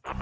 Hey,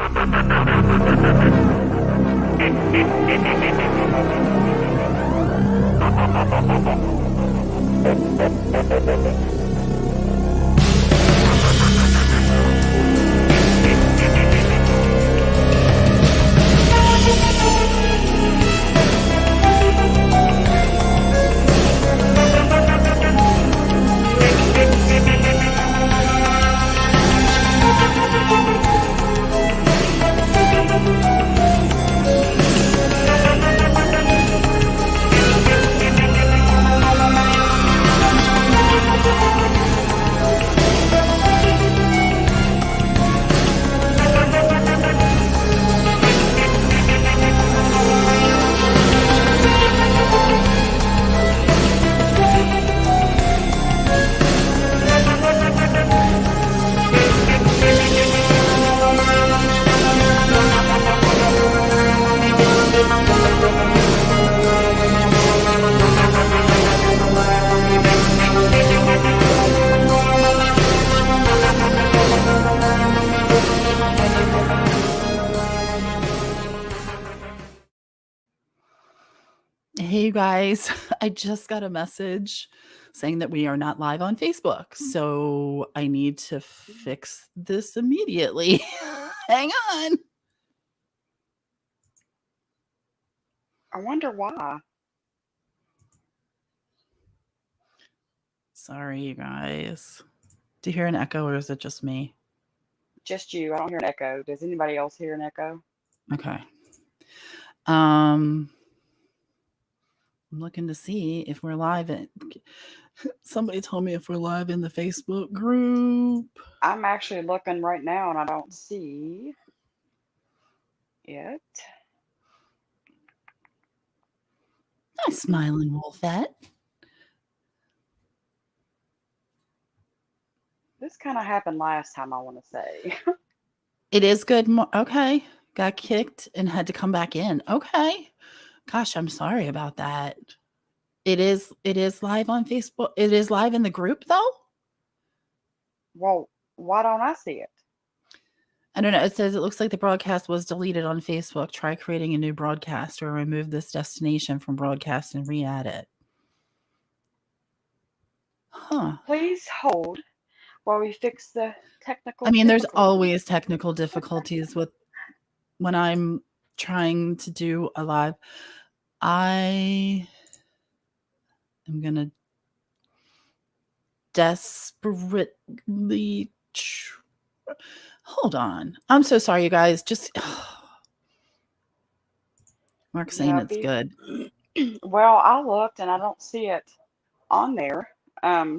you guys, I just got a message saying that we are not live on Facebook. So I need to fix this immediately. Hang on. I wonder why. Sorry, you guys. Do you hear an echo or is it just me? Just you. I don't hear an echo. Does anybody else hear an echo? Okay. I'm looking to see if we're live. Somebody told me if we're live in the Facebook group. I'm actually looking right now and I don't see it. Hi, smiling wolfette. This kind of happened last time, I want to say. It is good. Okay. Got kicked and had to come back in. Okay. Gosh, I'm sorry about that. It is live on Facebook. It is live in the group though? Well, why don't I see it? I don't know. It says it looks like the broadcast was deleted on Facebook. Try creating a new broadcast or remove this destination from broadcast and re-add it. Huh. Please hold while we fix the technical I mean, there's difficulties. always technical difficulties with when I'm trying to do a live. I am going to desperately hold on. I'm so sorry, you guys. Just Mark's saying it's good. Well, I looked and I don't see it on there. Yeah,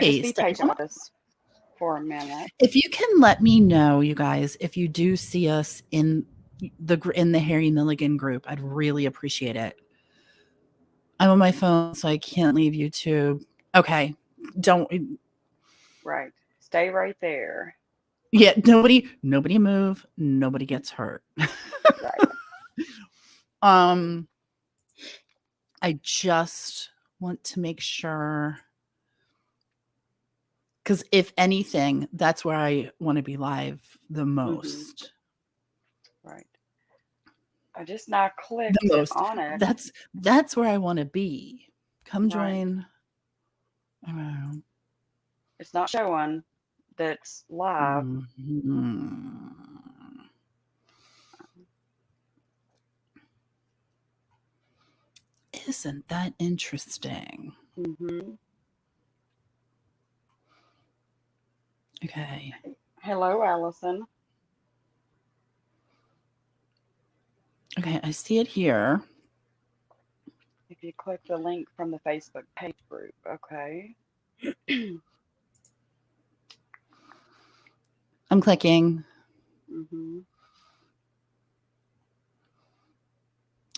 just be patient with us for a minute. If you can let me know, you guys, if you do see us in the Harry Milligan group, I'd really appreciate it. I'm on my phone, so I can't leave YouTube. Okay, don't. Right, stay right there. Yeah, nobody move. Nobody gets hurt. Right. I just want to make sure. Because if anything, that's where I want to be live the most. Right. I just now clicked on it. That's where I want to be. Come join. Right. It's not showing that's live. Mm-hmm. Isn't that interesting? Mm-hmm. Okay. Hello, Allison. Okay, I see it here. If you click the link from the Facebook page group, okay. I'm clicking. Mm-hmm.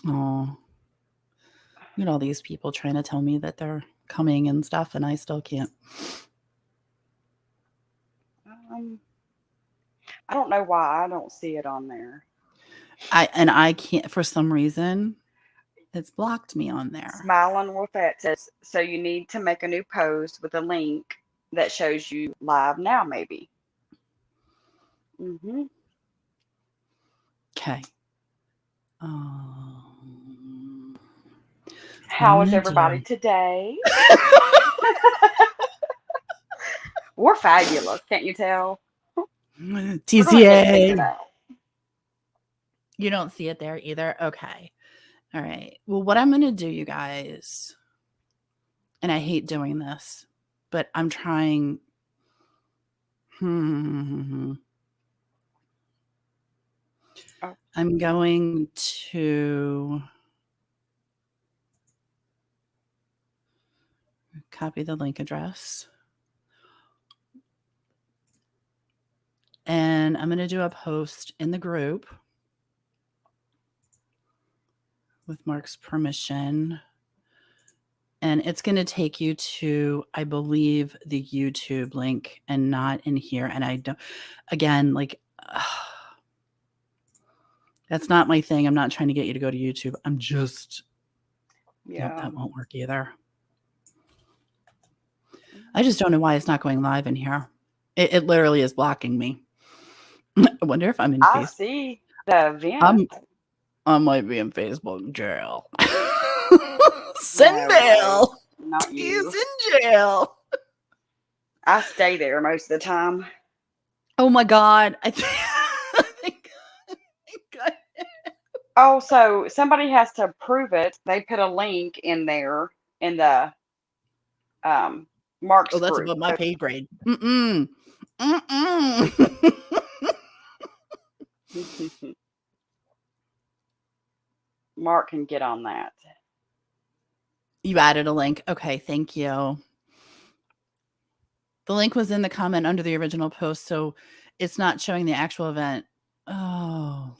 Oh, look at all these people trying to tell me that they're coming and stuff, and I still can't. I don't know why I don't see it on there. I can't, for some reason, it's blocked me on there. Smiling Wolfette says, so you need to make a new post with a link that shows you live now, maybe. Mm-hmm. Okay. How is everybody today? We're fabulous, can't you tell? TCA. You don't see it there either? Okay. All right. Well, what I'm going to do, you guys, and I hate doing this, but I'm trying. I'm going to copy the link address. And I'm going to do a post in the group with Mark's permission. And it's going to take you to, I believe, the YouTube link and not in here. And I don't, again, like, that's not my thing. I'm not trying to get you to go to YouTube. I'm just, yeah, that won't work either. I just don't know why it's not going live in here. It literally is blocking me. I wonder if I'm in Facebook. I see the event. I might be in Facebook jail. Sindel. Not you. He's in jail. I stay there most of the time. Oh my God. I think Oh, so somebody has to prove it. They put a link in there in the Mark's that's group. above my pay grade. Mark can get on that. You added a link. Okay, thank you. The link was in the comment under the original post, so it's not showing the actual event. Oh, Lord.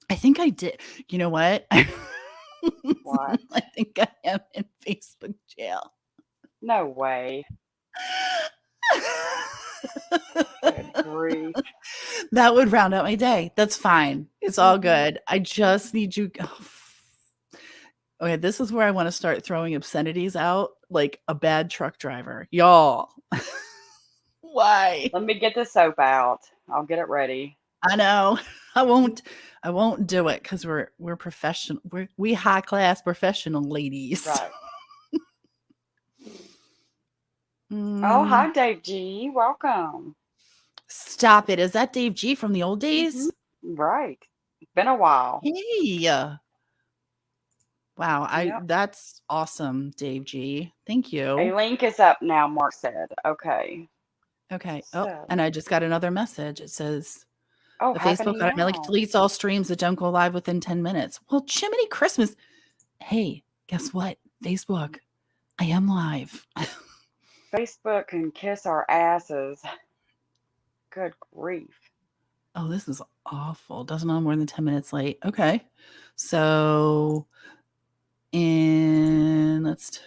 I think I did. You know what? What? I think I am in Facebook jail. No way. Good grief. That would round out my day. That's fine. It's all good. I just need you. Okay, this is where I want to start throwing obscenities out like a bad truck driver. Y'all. Why? Let me get the soap out. I'll get it ready. I know. I won't do it because we're professional. We high class professional ladies. Right. Oh, hi, Dave G. Welcome. Stop it. Is that Dave G from the old days? Right. It's been a while. Hey. Wow. That's awesome, Dave G. Thank you. A link is up now, Mark said. Okay. Okay. Oh, and I just got another message. It says, "Oh, the Facebook automatic deletes all streams that don't go live within 10 minutes." Well, Jiminy Christmas. Hey, guess what? Facebook, I am live. Facebook can kiss our asses. Good grief. Oh, this is awful. Doesn't know more than 10 minutes late. Okay. So, and let's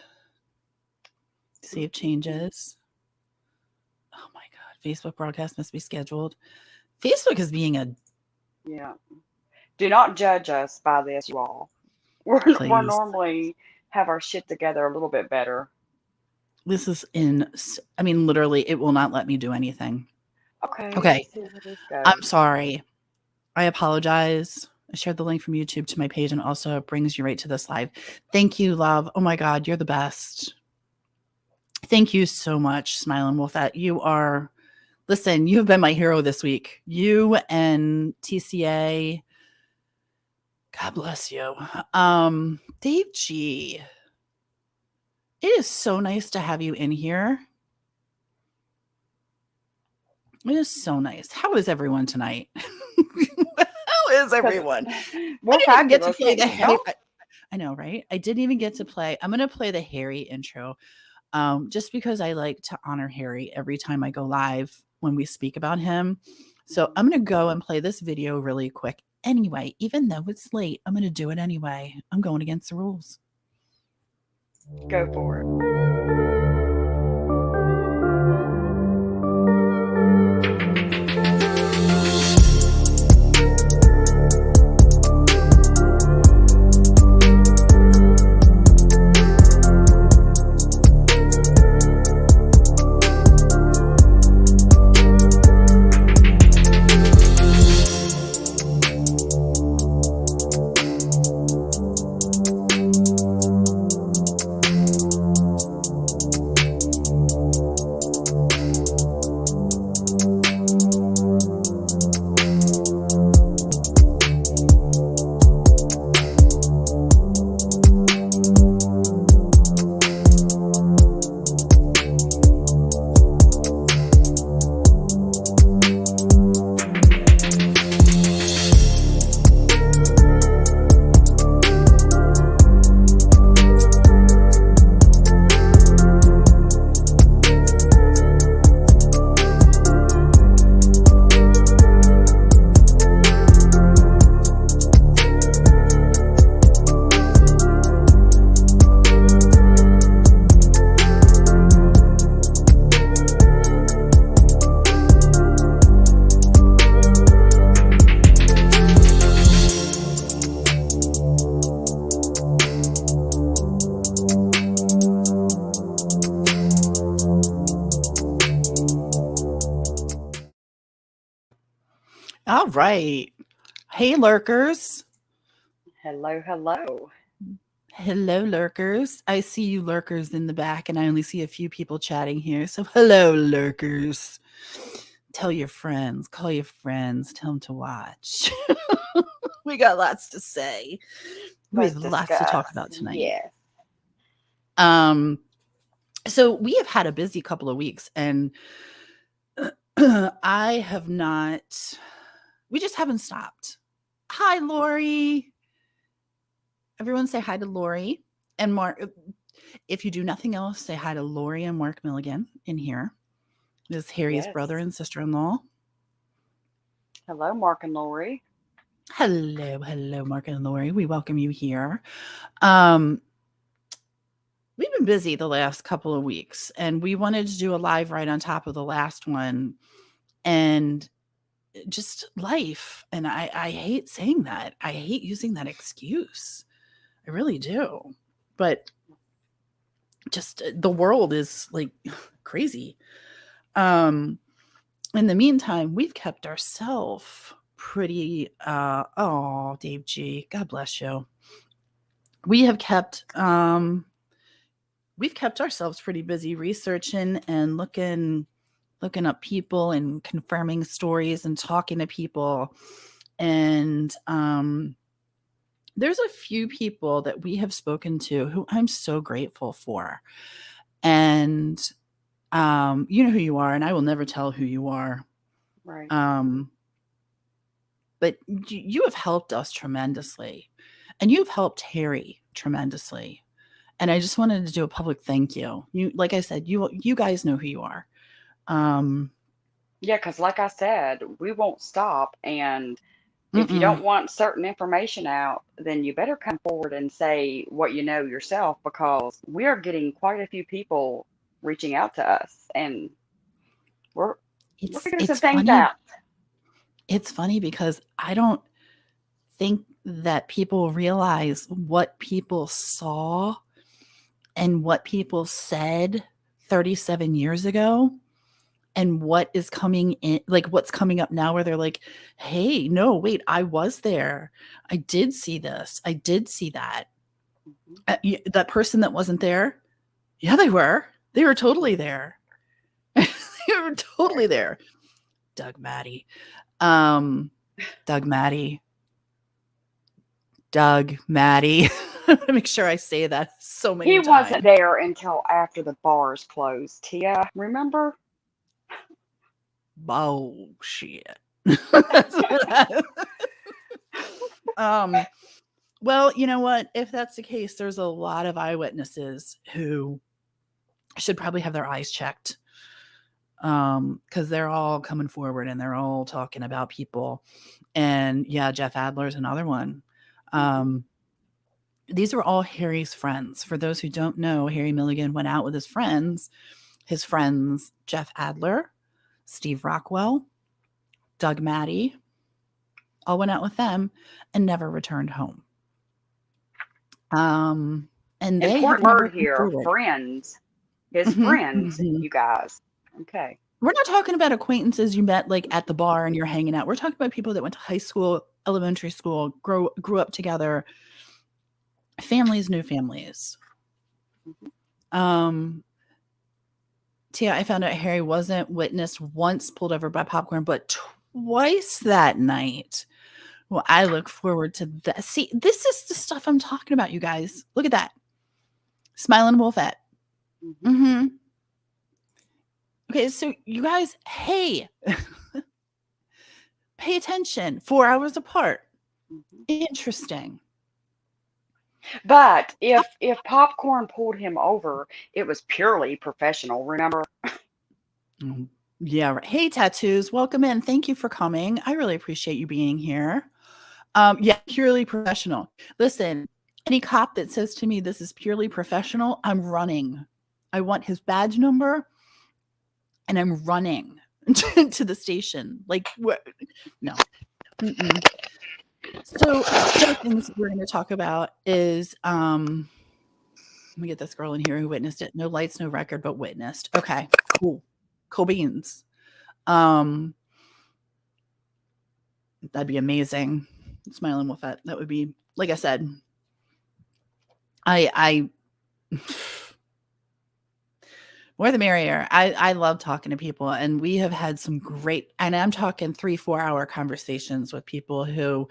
save changes. Oh my God. Facebook broadcast must be scheduled. Facebook is being a... Yeah. Do not judge us by this, you all. We're normally have our shit together a little bit better. This is literally, it will not let me do anything. Okay. I'm sorry. I apologize. I shared the link from YouTube to my page and also it brings you right to this live. Thank you, love. Oh my God, you're the best. Thank you so much, Smiling Wolfette. You have been my hero this week. You and TCA. God bless you. Dave G. It is so nice to have you in here. It is so nice. How is everyone tonight? How is everyone? Well, I didn't get to play the Harry. I know, right? I didn't even get to play. I'm going to play the Harry intro just because I like to honor Harry every time I go live when we speak about him. So I'm going to go and play this video really quick. Anyway, even though it's late, I'm going to do it anyway. I'm going against the rules. Go for it. All right. Hey, lurkers. Hello, hello. Hello, lurkers. I see you lurkers in the back, and I only see a few people chatting here. So, hello, lurkers. Tell your friends, call your friends, tell them to watch. We got lots to say. We Let's have lots to talk discuss. about tonight. Yes. Um, so we have had a busy couple of weeks, and I have not. We just haven't stopped. Hi, Lori. Everyone say hi to Lori and Mark. If you do nothing else, say hi to Lori and Mark Milligan in here. This is Harry's brother Yes. and sister-in-law. Hello, Mark and Lori. Hello, Mark and Lori. We welcome you here. Um, we've been busy the last couple of weeks, and we wanted to do a live right on top of the last one, and just life. And I hate saying that. I hate using that excuse. I really do. But just the world is like crazy. In the meantime, we've kept ourselves pretty oh, Dave G, God bless you. We've kept ourselves pretty busy researching and looking up people and confirming stories and talking to people. And there's a few people that we have spoken to who I'm so grateful for. And you know who you are, and I will never tell who you are. Right. But you have helped us tremendously, and you've helped Harry tremendously. And I just wanted to do a public thank you. You, like I said, you guys know who you are. Yeah, because like I said, we won't stop. And if you Mm-mm. don't want certain information out, then you better come forward and say what you know yourself, because we are getting quite a few people reaching out to us, and we're we're It's figuring some it's things funny. out. It's funny because I don't think that people realize what people saw and what people said 37 years ago and what is coming in, like what's coming up now, where they're like, hey, no, wait, I was there. I did see this. I did see that. Mhm. That person that wasn't there, yeah, they were. They were totally there. They were totally Right. there. Doug Maddie. Um, Doug Maddie. Doug Maddie. I'm gonna make sure I say that so He many wasn't times. there until after the bars closed. Tia, remember? Bullshit. um, well, you know what? If that's the case, there's a lot of eyewitnesses who should probably have their eyes checked, because they're all coming forward and they're all talking about people. And yeah, Jeff Adler's another one. Hmm. Um, these were all Harry's friends. For those who don't know, Harry Milligan went out with his friends, Jeff Adler, Steve Rockwell, Doug Maddie, all went out with them and never returned home. And they have Important never word come here, forward. friends. His Mhm, friends, mhm. you guys. Okay. We're not talking about acquaintances you met like at the bar and you're hanging out. We're talking about people that went to high school, elementary school, grew up together, families, new families. Hmm. Um, Tia, I found out Harry wasn't witnessed once pulled over by popcorn, but twice that night. Well, I look forward to that. See, this is the stuff I'm talking about, you guys. Look at that. Smiling Wolfette. Hmm. Mm-hmm. Okay, so you guys, hey, pay attention. 4 hours apart. Hmm. Interesting. But if popcorn pulled him over, it was purely professional. Remember? Mm, yeah. Right. Hey, tattoos. Welcome in. Thank you for coming. I really appreciate you being here. Yeah, purely professional. Listen, any cop that says to me this is purely professional, I'm running. I want his badge number and I'm running to the station. Like, what? No. Mm-mm. So, a couple of things we're going to talk about is let me get this girl in here who witnessed it. No lights, no record, but witnessed. Okay, cool. Cool beans. Um, That'd be amazing. Smiling with that. That would be, like I said, I more the merrier. I love talking to people, and we have had some great, and I'm talking 3-4 hour conversations with people who,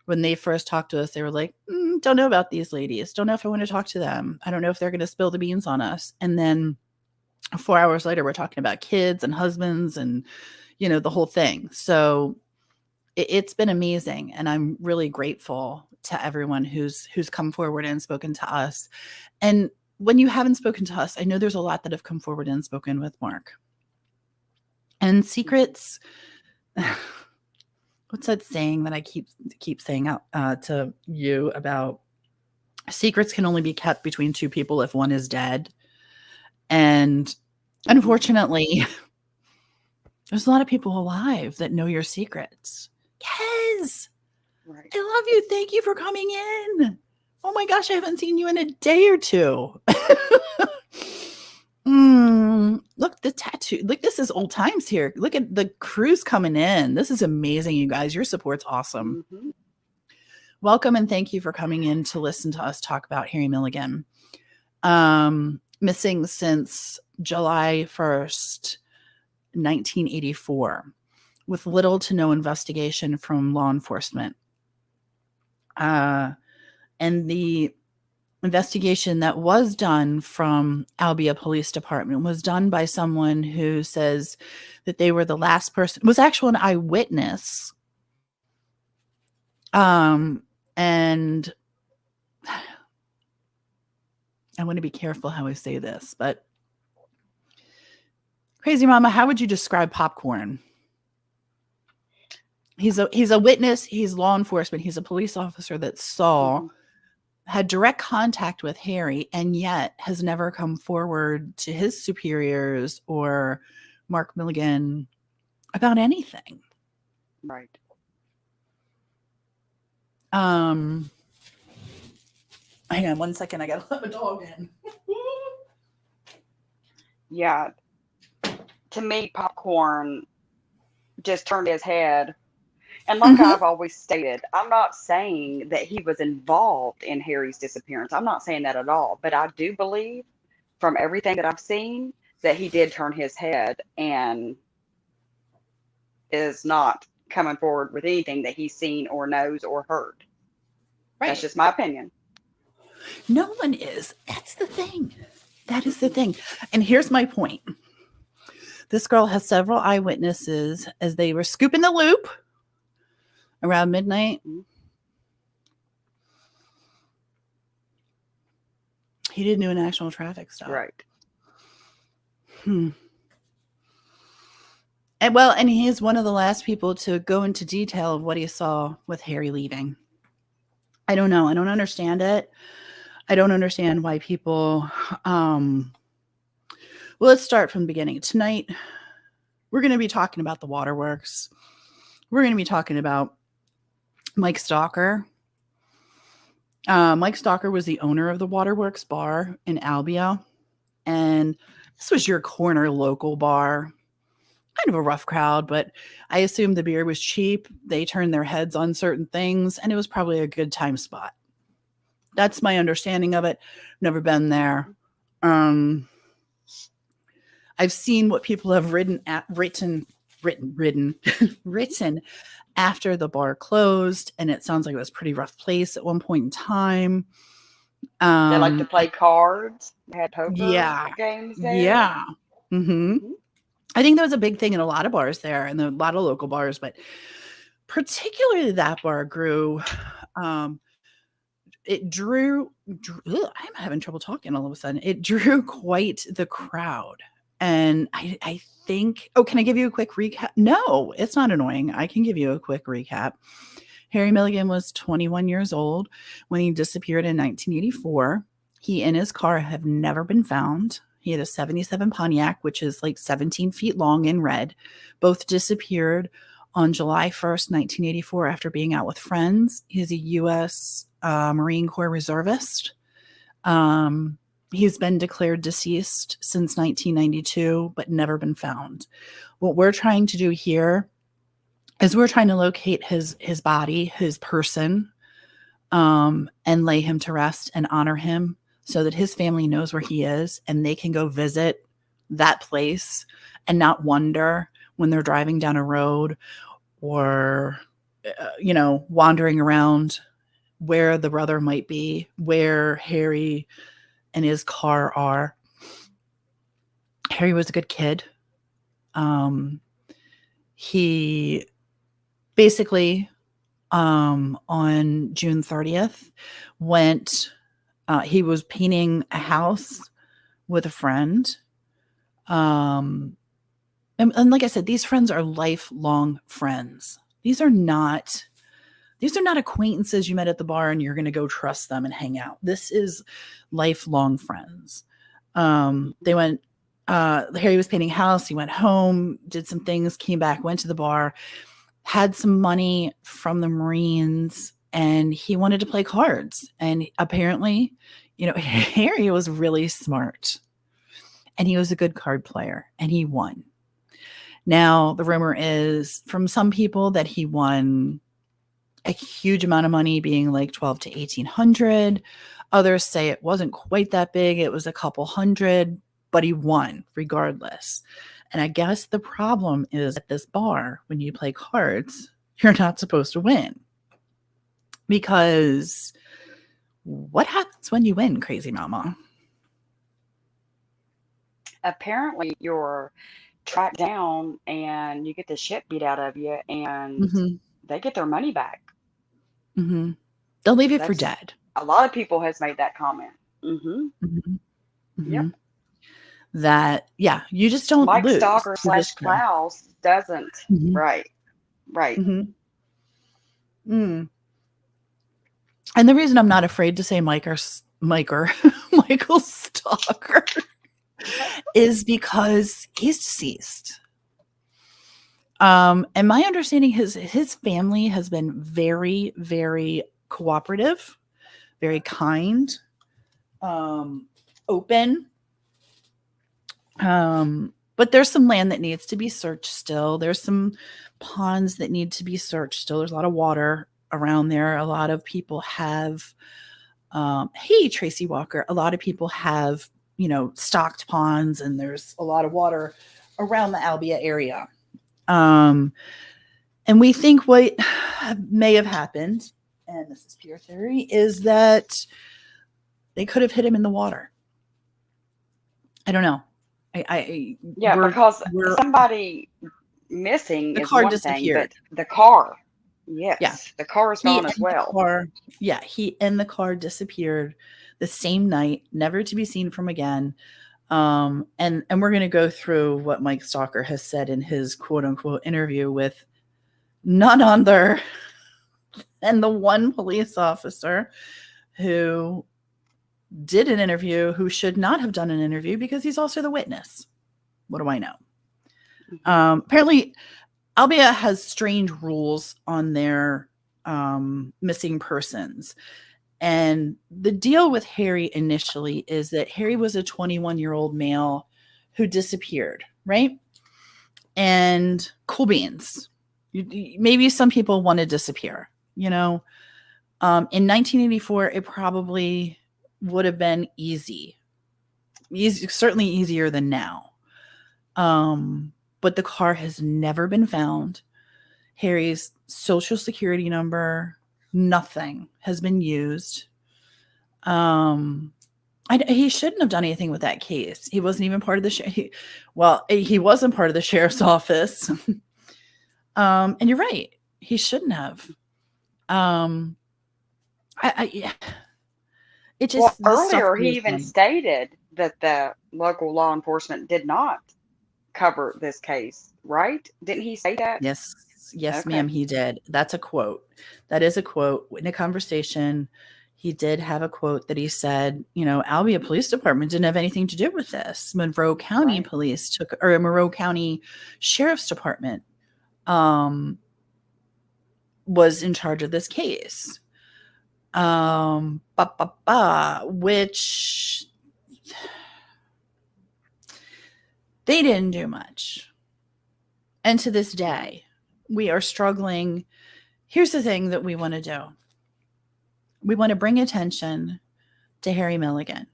when they first talked to us, they were like, don't know about these ladies. Don't know if I want to talk to them. I don't know if they're going to spill the beans on us. And then 4 hours later, we're talking about kids and husbands and, the whole thing. So it's been amazing. And I'm really grateful to everyone who's come forward and spoken to us. And when you haven't spoken to us, I know there's a lot that have come forward and spoken with Mark. And secrets, what's that saying that I keep saying out to you about secrets can only be kept between two people if one is dead. And unfortunately, there's a lot of people alive that know your secrets. Kez, Right. I love you. Thank you for coming in. Oh my gosh, I haven't seen you in a day or two. Look, the tattoo. Look, this is old times here. Look at the crews coming in. This is amazing, you guys. Your support's awesome. Mm-hmm. Welcome and thank you for coming in to listen to us talk about Harry Milligan. Missing since July 1st, 1984, with little to no investigation from law enforcement. And the investigation that was done from Albia Police Department was done by someone who says that they were the last person, was actually an eyewitness. And I want to be careful how I say this, but Crazy Mama, how would you describe Popcorn? He's a witness, he's law enforcement, he's a police officer that had direct contact with Harry, and yet has never come forward to his superiors or Mark Milligan about anything. Right. Hang on 1 second, I gotta let my dog in. Yeah. To me, Popcorn just turned his head. And like I've always stated, I'm not saying that he was involved in Harry's disappearance. I'm not saying that at all. But I do believe, from everything that I've seen, that he did turn his head and is not coming forward with anything that he's seen or knows or heard. Right. That's just my opinion. No one is. That's the thing. That is the thing. And here's my point. This girl has several eyewitnesses as they were scooping the loop around midnight. He didn't do a national traffic stop. Right. And he is one of the last people to go into detail of what he saw with Harry leaving. I don't know. I don't understand it. I don't understand why people, well, let's start from the beginning. Tonight, we're going to be talking about the waterworks. We're going to be talking about Mike Stalker. Mike Stalker was the owner of the Waterworks bar in Albia. And this was your corner local bar. Kind of a rough crowd, but I assumed the beer was cheap. They turned their heads on certain things, and it was probably a good time spot. That's my understanding of it. Never been there. I've seen what people have written after the bar closed, and it sounds like it was a pretty rough place at one point in time. They like to play cards. They had poker games there. Yeah. I think that was a big thing in a lot of bars there and a lot of local bars, but particularly that bar grew. It drew I'm having trouble talking all of a sudden. It drew quite the crowd. And I think, can I give you a quick recap? No, it's not annoying. I can give you a quick recap. Harry Milligan was 21 years old when he disappeared in 1984. He and his car have never been found. He had a 77 Pontiac, which is like 17 feet long in red. Both disappeared on July 1st, 1984, after being out with friends. He's a U.S. Marine Corps reservist. He's been declared deceased since 1992, but never been found. What we're trying to do here as we're trying to locate his body, his person, and lay him to rest and honor him so that his family knows where he is and they can go visit that place and not wonder when they're driving down a road or, wandering around where the brother might be, where Harry and his car are. Harry was a good kid. He basically, on June 30th, he was painting a house with a friend. And like I said, these friends are lifelong friends. These are not acquaintances you met at the bar and you're going to go trust them and hang out. This is lifelong friends. They went, Harry was painting a house. He went home, did some things, came back, went to the bar, had some money from the Marines, and he wanted to play cards. And apparently, Harry was really smart and he was a good card player and he won. Now, the rumor is from some people that he won a huge amount of money, being like 12 to 1800. Others say it wasn't quite that big. It was a couple hundred, but he won regardless. And I guess the problem is at this bar, when you play cards, you're not supposed to win. Because what happens when you win, Crazy Mama? Apparently, you're tracked down and you get the shit beat out of you, and they get their money back. Mm-hmm. They'll leave you for dead. A lot of people has made that comment. Yep. That, yeah, you just don't Mike lose. Stalker / Klaus doesn't. Right. And the reason I'm not afraid to say Michael Stalker is because he's deceased. And my understanding, his family has been very, very cooperative, very kind, open. But there's some land that needs to be searched still. There's some ponds that need to be searched still. There's a lot of water around there. A lot of people have, hey, Tracy Walker, a lot of people have, stocked ponds, and there's a lot of water around the Alibi area. And we think what may have happened, and this is pure theory, is that they could have hit him in the water. I don't know. Because somebody missing the is car one disappeared. thing, but the car, the car is gone as well. He and the car disappeared the same night, never to be seen from again. And we're going to go through what Mike Stalker has said in his quote unquote interview with none other than the one police officer who did an interview, who should not have done an interview because he's also the witness. What do I know? Apparently, Albia has strange rules on their missing persons. And the deal with Harry initially is that Harry was a 21-year-old male who disappeared, right? And cool beans. Maybe some people want to disappear, In 1984, it probably would have been easy, certainly easier than now. But the car has never been found. Harry's social security number, nothing has been used. He shouldn't have done anything with that case. He wasn't even part of the he wasn't part of the sheriff's office. And you're right. He shouldn't have. It just earlier he even stated that the local law enforcement did not cover this case, right? Didn't he say that? Yes, okay. Ma'am, he did. That's a quote. That is a quote in a conversation. He did have a quote that he said, Albia Police Department didn't have anything to do with this. Monroe County Police Monroe County Sheriff's Department was in charge of this case. Which they didn't do much. And to this day, We are struggling. Here's the thing that we want to do. We want to bring attention to Harry Milligan.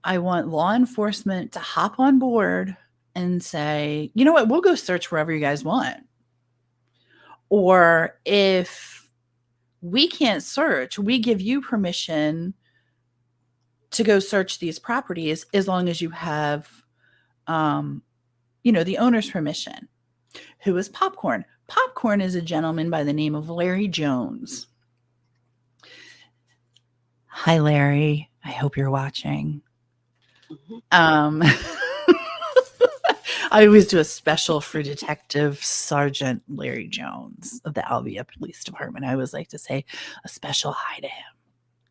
I want law enforcement to hop on board and say, you know what, we'll go search wherever you guys want. Or if we can't search, we give you permission to go search these properties as long as you have, the owner's permission. Who is Popcorn? Popcorn is a gentleman by the name of Larry Jones. Hi, Larry. I hope you're watching. I always do a special for Detective Sergeant Larry Jones of the Albia Police Department. I always like to say a special hi to him.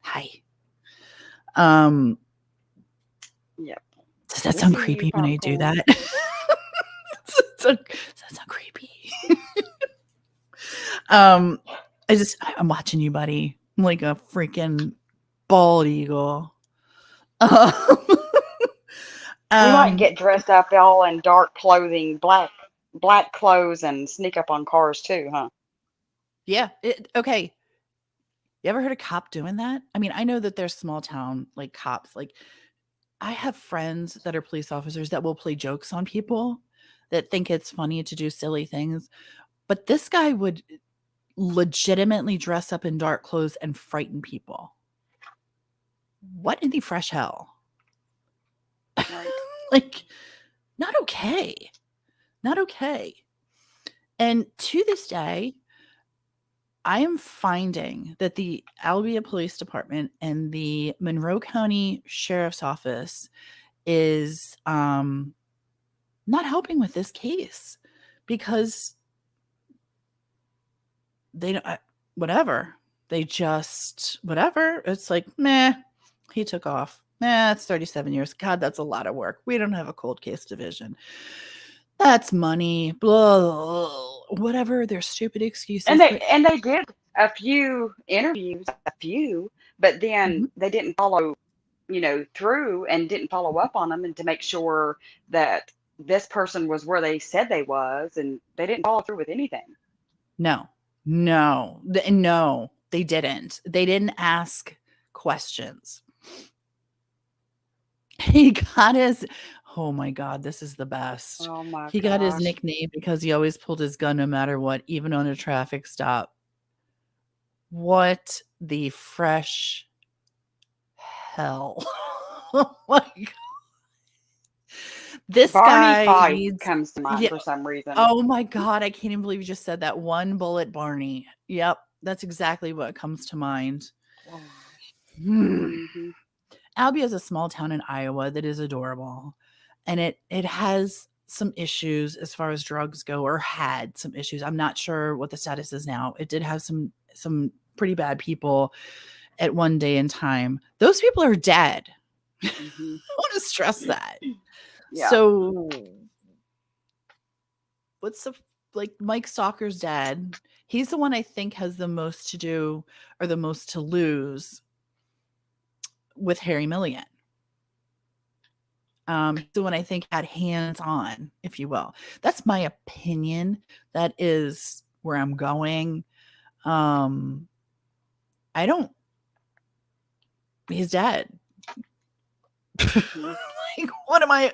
Hi. Yep. Does that sound creepy when I do that? Does that sound creepy? I'm watching you, buddy. I'm like a freaking bald eagle. We might get dressed up all in dark clothing, black clothes, and sneak up on cars too, huh? Yeah. Okay. You ever heard a cop doing that? I mean, I know that there's small town like cops. Like, I have friends that are police officers that will play jokes on people that think it's funny to do silly things. But this guy would legitimately dress up in dark clothes and frighten people. What in the fresh hell? Right. Like, not okay. Not okay. And to this day, I am finding that the Albia Police Department and the Monroe County Sheriff's Office is not helping with this case because they don't, whatever. They just, whatever. It's like, meh, he took off. It's 37 years. God, that's a lot of work. We don't have a cold case division. That's money. Blah, whatever. Their stupid excuses. And they did a few interviews, but then they didn't follow, through and didn't follow up on them and to make sure that this person was where they said they was, and they didn't follow through with anything. No, they didn't. They didn't ask questions. He got his, oh my God, this is the best. Oh my He got his gosh. nickname because he always pulled his gun no matter what, even on a traffic stop. What the fresh hell? Oh my God. This Barney guy Fife needs, comes to mind yeah, for some reason. oh my God, I can't even believe you just said that. One bullet Barney. Yep, that's exactly what comes to mind. Gosh. Mm-hmm. Albia is a small town in Iowa that is adorable, and it has some issues as far as drugs go, or had some issues. I'm not sure what the status is now. It did have some pretty bad people at one day in time. Those people are dead. Mm-hmm. I want to stress that. Yeah. So what's the, like, Mike Stalker's dead. He's the one I think has the most to do or the most to lose with Harry Milligan. He's the one I think had hands on, if you will. That's my opinion. That is where I'm going. I don't, he's dead. Like, what am I, is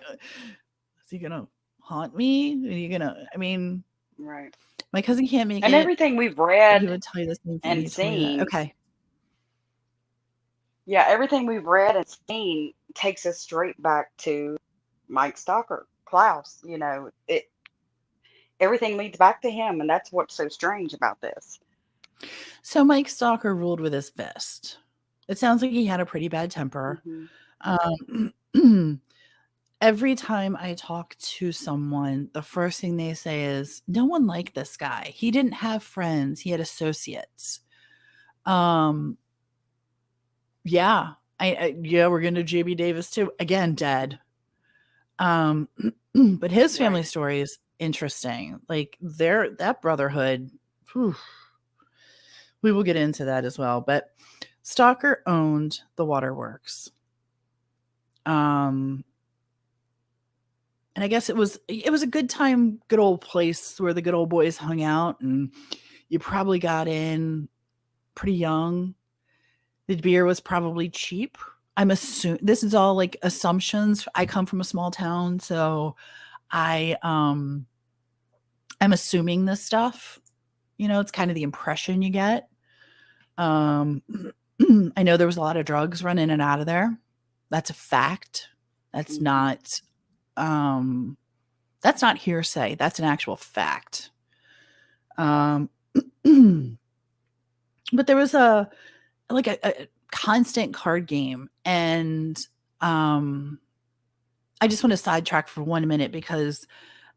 he gonna haunt me? Are you gonna, I mean, Right. my cousin can't make And it. everything we've He read would tell you the same thing. and He told me that. seen. Okay. Yeah, everything we've read and seen takes us straight back to Mike Stalker, Klaus. Everything leads back to him, and that's what's so strange about this. So Mike Stalker ruled with his fist. It sounds like he had a pretty bad temper. Every time I talk to someone, the first thing they say is, no one liked this guy. He didn't have friends. He had associates. Yeah. We're going to JB Davis too. Again, dead. But his family story is interesting. Like, that brotherhood, whew, we will get into that as well. But Stalker owned the waterworks. and I guess it was a good time, good old place where the good old boys hung out, and you probably got in pretty young. The beer was probably cheap. I'm assuming this is all like assumptions. I come from a small town, so I'm assuming this stuff. It's kind of the impression you get. Um, I know there was a lot of drugs run in and out of there. That's a fact. That's Mm-hmm. not um that's not hearsay. That's an actual fact. Um but there was a constant card game, and um I just want to sidetrack for 1 minute because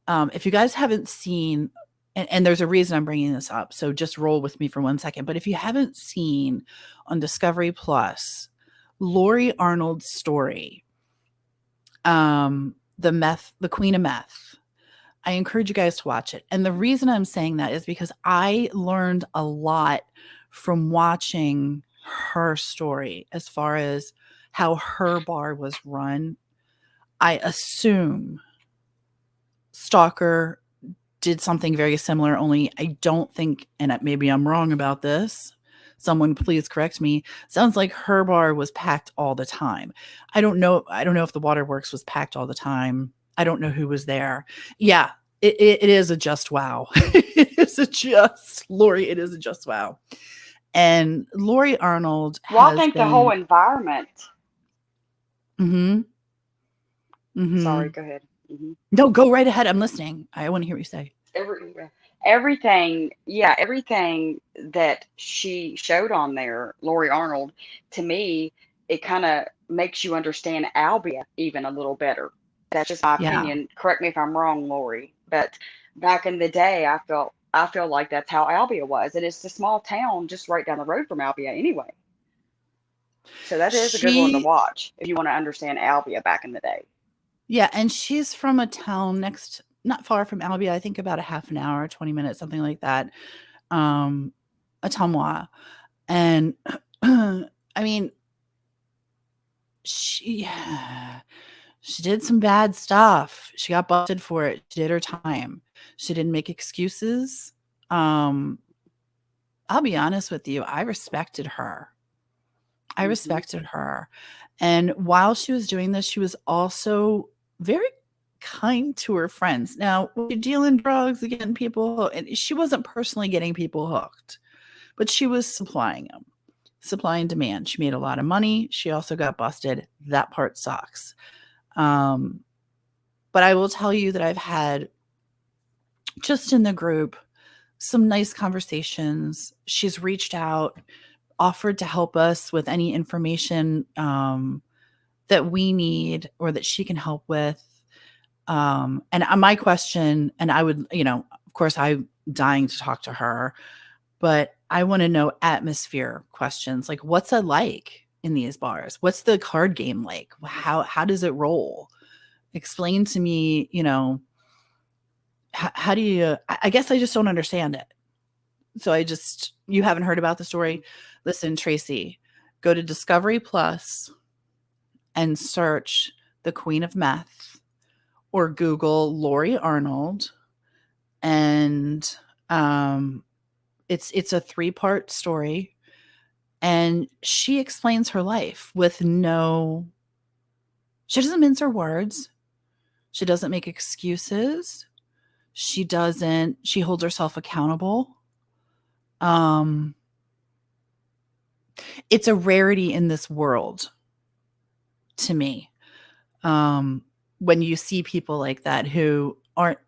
if you guys haven't seen, and there's a reason I'm bringing this up, so just roll with me for 1 second. But if you haven't seen on Discovery Plus, Lori Arnold's story, the Queen of Meth, I encourage you guys to watch it. And the reason I'm saying that is because I learned a lot from watching her story as far as how her bar was run. I assume Stalker did something very similar, only I don't think, and maybe I'm wrong about this, someone please correct me. Sounds like her bar was packed all the time. I don't know if the Waterworks was packed all the time. I don't know who was there. Yeah, it is a just wow. It is a just Lori. It is a just wow. And Lori Arnold Well, I has think the whole been. environment. Mm-hmm. Sorry, Mm-hmm. go ahead. Hmm. No, go right ahead. I'm listening. I want to hear what you say. Everything, yeah, everything that she showed on there, Lori Arnold, to me, it kind of makes you understand Albia even a little better. That's just my Yeah. opinion. Correct me if I'm wrong, Lori. But back in the day, I feel like that's how Albia was, and it's a small town just right down the road from Albia anyway. So that is a good one to She watch if you want to understand Albia back in the day. Yeah, and she's from a town not far from Albi, I think about a half an hour, 20 minutes, something like that. Um, Ottumwa. And I mean, she she did some bad stuff. She got busted for it. She did her time. She didn't make excuses. Um, I'll be honest with you, I respected her. I Hmm. respected her. And while she was doing this, she was also very kind to her friends. Now, when you're dealing drugs, getting people, and she wasn't personally getting people hooked, but she was supplying them, supply and demand. She made a lot of money. She also got busted. That part sucks. Um, but I will tell you that I've had just in the group some nice conversations. She's reached out, offered to help us with any information that we need or that she can help with. And my question, and I would, of course, I'm dying to talk to her, but I want to know atmosphere questions. Like, what's it like in these bars? What's the card game like? How does it roll? Explain to me, how do you, I guess I just don't understand it. So you haven't heard about the story. Listen, Tracy, go to Discovery Plus and search the Queen of Meth, or Google Lori Arnold, and it's a 3-part story, and she explains her life with no. She doesn't mince her words. She doesn't make excuses. She doesn't. She holds herself accountable. Um, it's a rarity in this world to me. Um, when you see people like that who aren't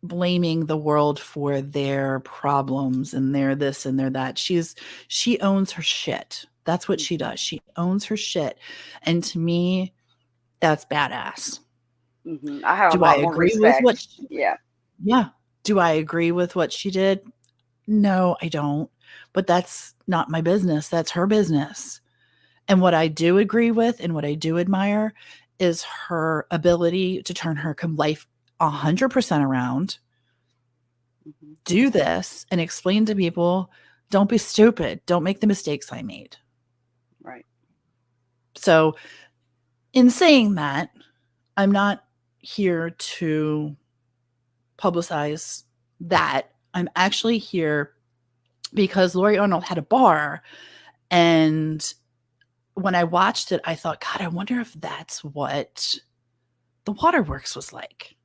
blaming the world for their problems and their this and their that. She owns her shit. That's what she Hmm. does. She owns her shit. And to me, that's badass. I have a Do I lot more agree with what respect. Yeah. yeah. Do I agree with what she did? No, I don't. But that's not my business. That's her business. And what I do agree with and what I do admire is her ability to turn her life 100% around, Hmm. do this and explain to people, don't be stupid. Don't make the mistakes I made. Right. So, in saying that, I'm not. here to publicize that. I'm actually here because Lori Arnold had a bar, and when I watched it, I thought, God, I wonder if that's what the Waterworks was like.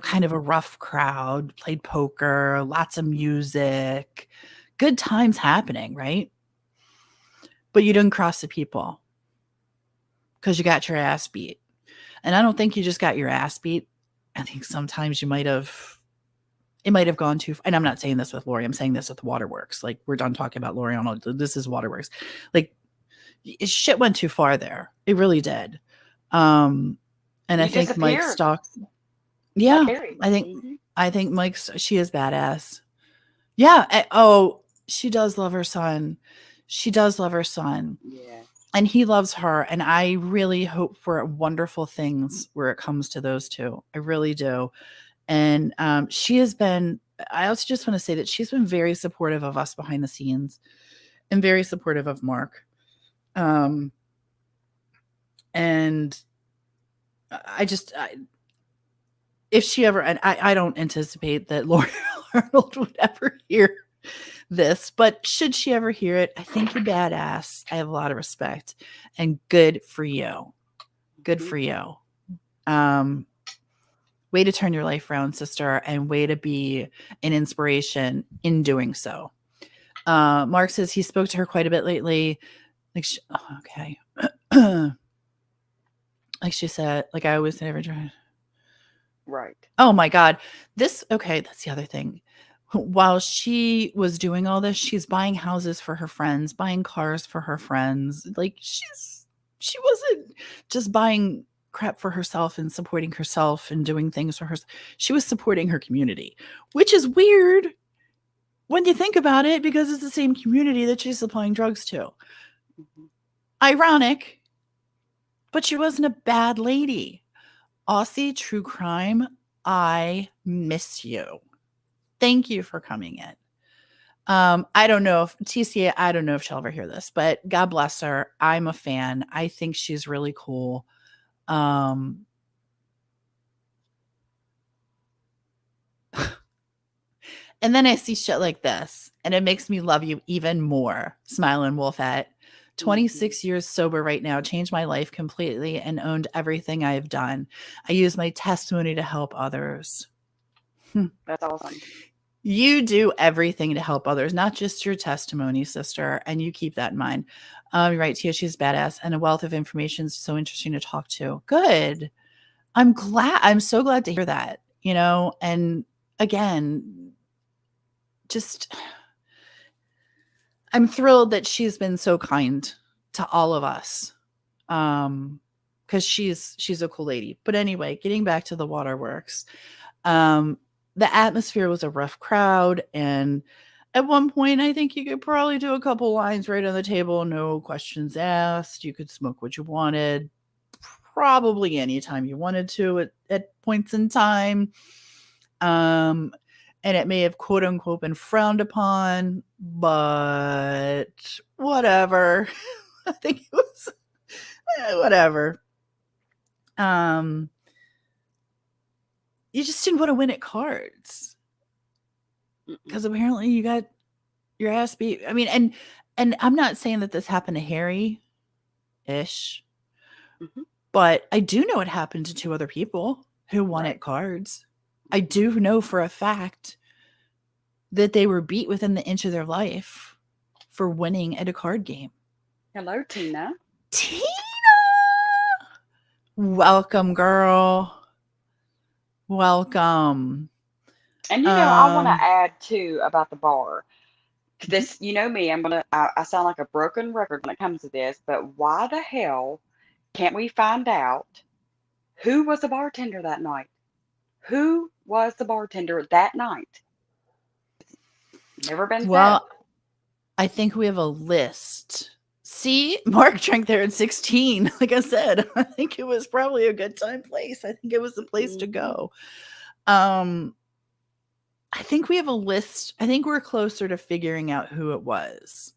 Kind of a rough crowd, played poker, lots of music, good times happening, right? But you didn't cross the people because you got your ass beat. And I don't think you just got your ass beat. I think sometimes it might have gone too far. And I'm not saying this with Lori. I'm saying this with Waterworks. Like, we're done talking about Lori Arnold. This is Waterworks. Like, shit went too far there. It really did. And I think Mike Stock. Yeah, like Harry. I think Mike's. She is badass. Yeah. She does love her son. She does love her son. Yeah. And he loves her. And I really hope for wonderful things where it comes to those two. I really do. And she has been, I also just want to say that she's been very supportive of us behind the scenes and very supportive of Mark. And if she ever, and I don't anticipate that Lori Arnold would ever hear this, but should she ever hear it, I think you're badass. I have a lot of respect, and good for you. Good for you. Way to turn your life around, sister, and way to be an inspiration in doing so. Mark says he spoke to her quite a bit lately. Okay. Like she said, like I always never try. Right. Oh my God. That's the other thing. While she was doing all this, she's buying houses for her friends, buying cars for her friends. Like, she wasn't just buying crap for herself and supporting herself and doing things for her. She was supporting her community, which is weird when you think about it, because it's the same community that she's supplying drugs to. Mm-hmm. Ironic, but she wasn't a bad lady. Aussie True Crime, I miss you. Thank you for coming in. I don't know if TCA, I don't know if she'll ever hear this, but God bless her. I'm a fan. I think she's really cool. And then I see shit like this, and it makes me love you even more. Smiling Wolf at 26 years sober right now, changed my life completely and owned everything I've done. I use my testimony to help others. That's awesome. You do everything to help others, not just your testimony, sister. And you keep that in mind. You're right, Tia, she's badass and a wealth of information. So interesting to talk to. Good. I'm so glad to hear that, and again, just, I'm thrilled that she's been so kind to all of us. Cause she's a cool lady. But anyway, getting back to the Waterworks, the atmosphere was a rough crowd. And at one point, I think you could probably do a couple lines right on the table. No questions asked. You could smoke what you wanted, probably anytime you wanted to at points in time. And it may have quote unquote been frowned upon, but whatever. I think it was whatever. You just didn't want to win at cards because apparently you got your ass beat. I mean, and I'm not saying that this happened to Harry ish, but I do know it happened to 2 other people who won at cards. I do know for a fact that they were beat within the inch of their life for winning at a card game. Hello, Tina. Tina! Welcome, girl. Welcome. And I want to add too about the bar. This, me, I sound like a broken record when it comes to this, but why the hell can't we find out who was the bartender that night? Who was the bartender that night? Never been said. Well, I think we have a list. See, Mark drank there at 16. Like I said, I think it was probably a good time place. I think it was the place to go. I think we have a list. I think we're closer to figuring out who it was.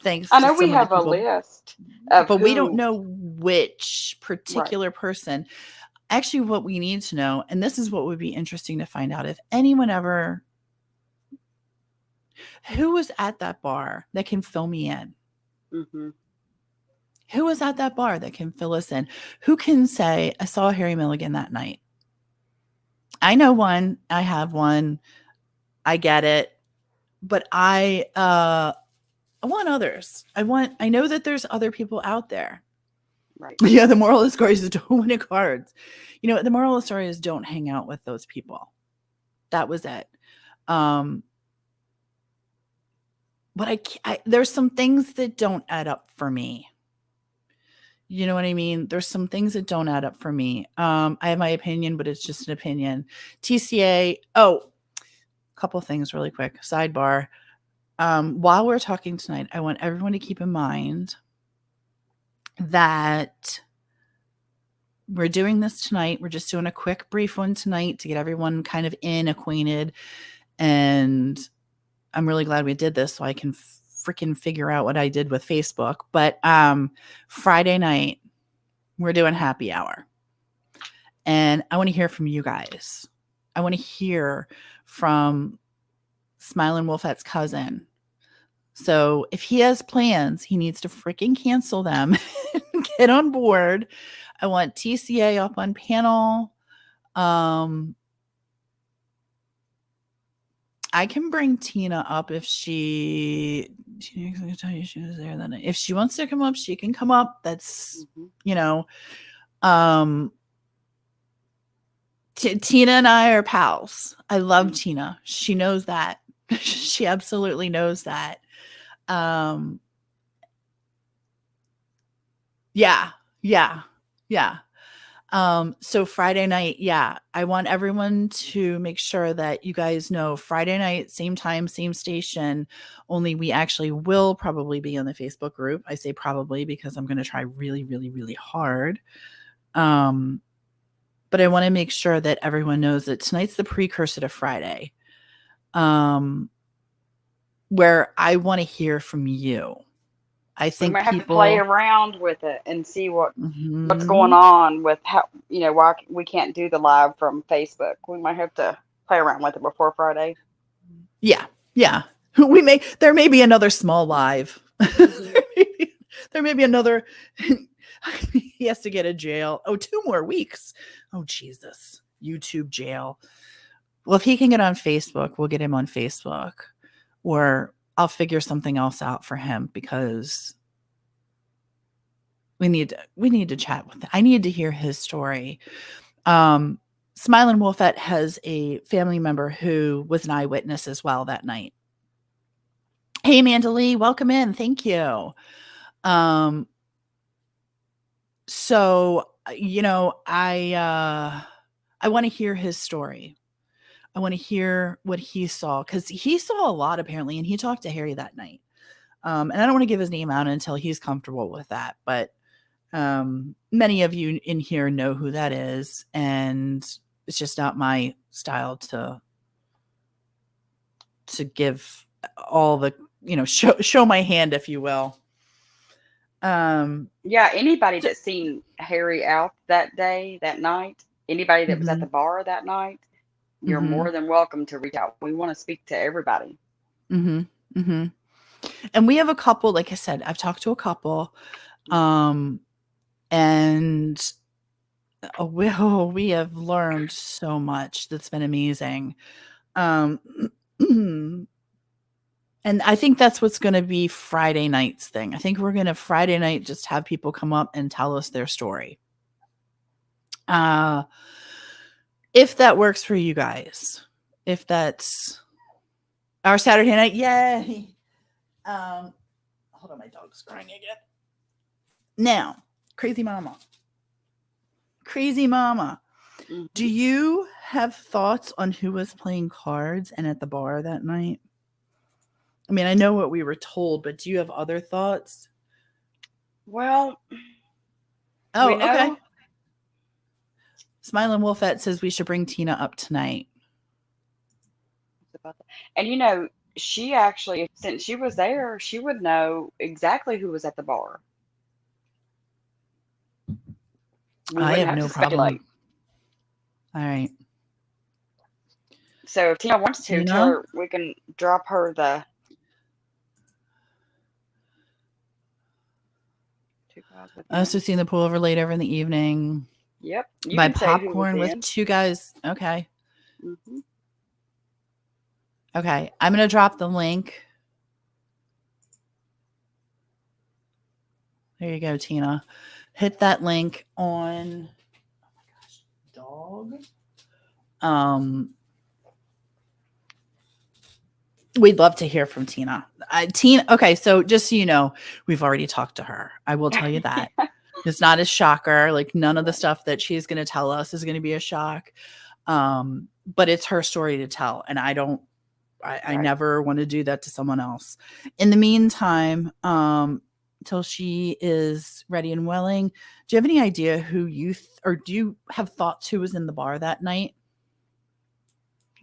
Thanks. I know we have a list, but we don't know which particular person. actually, what we need to know, and this is what would be interesting to find out, if anyone ever, who was at that bar that can fill me in? Mm-hmm. Who was at that bar that can fill us in? Who can say, I saw Harry Milligan that night? I know one. I have one. I get it. But I want others. I know that there's other people out there. Right. Yeah, the moral of the story is don't win at cards. The moral of the story is don't hang out with those people. That was it. Um, but there's some things that don't add up for me. You know what I mean? There's some things that don't add up for me. I have my opinion, but it's just an opinion. TCA. Oh, a couple things really quick. Sidebar. While we're talking tonight, I want everyone to keep in mind that we're doing this tonight. We're just doing a quick, brief one tonight to get everyone kind of acquainted. And I'm really glad we did this so I can freaking figure out what I did with Facebook. But Friday night, we're doing happy hour. And I want to hear from you guys. I want to hear from Smiling Wolfette's cousin. So if he has plans, he needs to freaking cancel them and get on board. I want TCA up on panel. I can bring Tina up if she was there that night. If she wants to come up, she can come up. That's, Tina and I are pals. I love Tina. She knows that. She absolutely knows that. Yeah. So Friday night, I want everyone to make sure that you guys know Friday night, same time, same station, only we actually will probably be on the Facebook group. I say probably because I'm going to try really, really, really hard. But I want to make sure that everyone knows that tonight's the precursor to Friday, where I want to hear from you. I think we might have to people play around with it and see what's Mhm. going on with how why we can't do the live from Facebook. We might have to play around with it before Friday. Yeah. There may be another small live. There may be another. He has to get a jail. Oh, 2 more weeks. Oh, Jesus. YouTube jail. Well, if he can get on Facebook, we'll get him on Facebook, or I'll figure something else out for him because we need to chat with him. I need to hear his story. Smiling Wolfette has a family member who was an eyewitness as well that night. Hey, Mandalee, welcome in. Thank you. So, I want to hear his story. I want to hear what he saw, because he saw a lot apparently, and he talked to Harry that night. And I don't want to give his name out until he's comfortable with that, but many of you in here know who that is, and it's just not my style to give all the show my hand, if you will. Yeah, anybody that's seen Harry out that night, anybody that was at the bar that night, you're more than welcome to reach out. We want to speak to everybody. And we have a couple, like I said, I've talked to a couple, and we have learned so much. That's been amazing. And I think that's what's going to be Friday night's thing. I think we're going to Friday night just have people come up and tell us their story. If that works for you guys, if that's our Saturday night, yay. Hold on, my dog's crying again. Now, Crazy Mama. Do you have thoughts on who was playing cards and at the bar that night? I mean, I know what we were told, but do you have other thoughts? Well, okay. Smiling Wolfette says we should bring Tina up tonight. And she actually, since she was there, she would know exactly who was at the bar. I have no problem. All right. So if Tina wants to, tell Tina? her we can drop her the 2 guys with I also men. seen the pool overlaid over in the evening Yep. You by can say who was popcorn with in. 2 guys. Okay. Hmm. Okay. I'm going to drop the link. There you go, Tina. Hit that link on, oh my gosh, dog. We'd love to hear from Tina. Tina, okay, so just so you know, we've already talked to her. I will tell you that. It's not a shocker. Like none of the stuff that she's going to tell us is going to be a shock. But it's her story to tell, and I Right. never want to do that to someone else. In the meantime, till she is ready and willing, do you have any idea who you or do you have thoughts who was in the bar that night?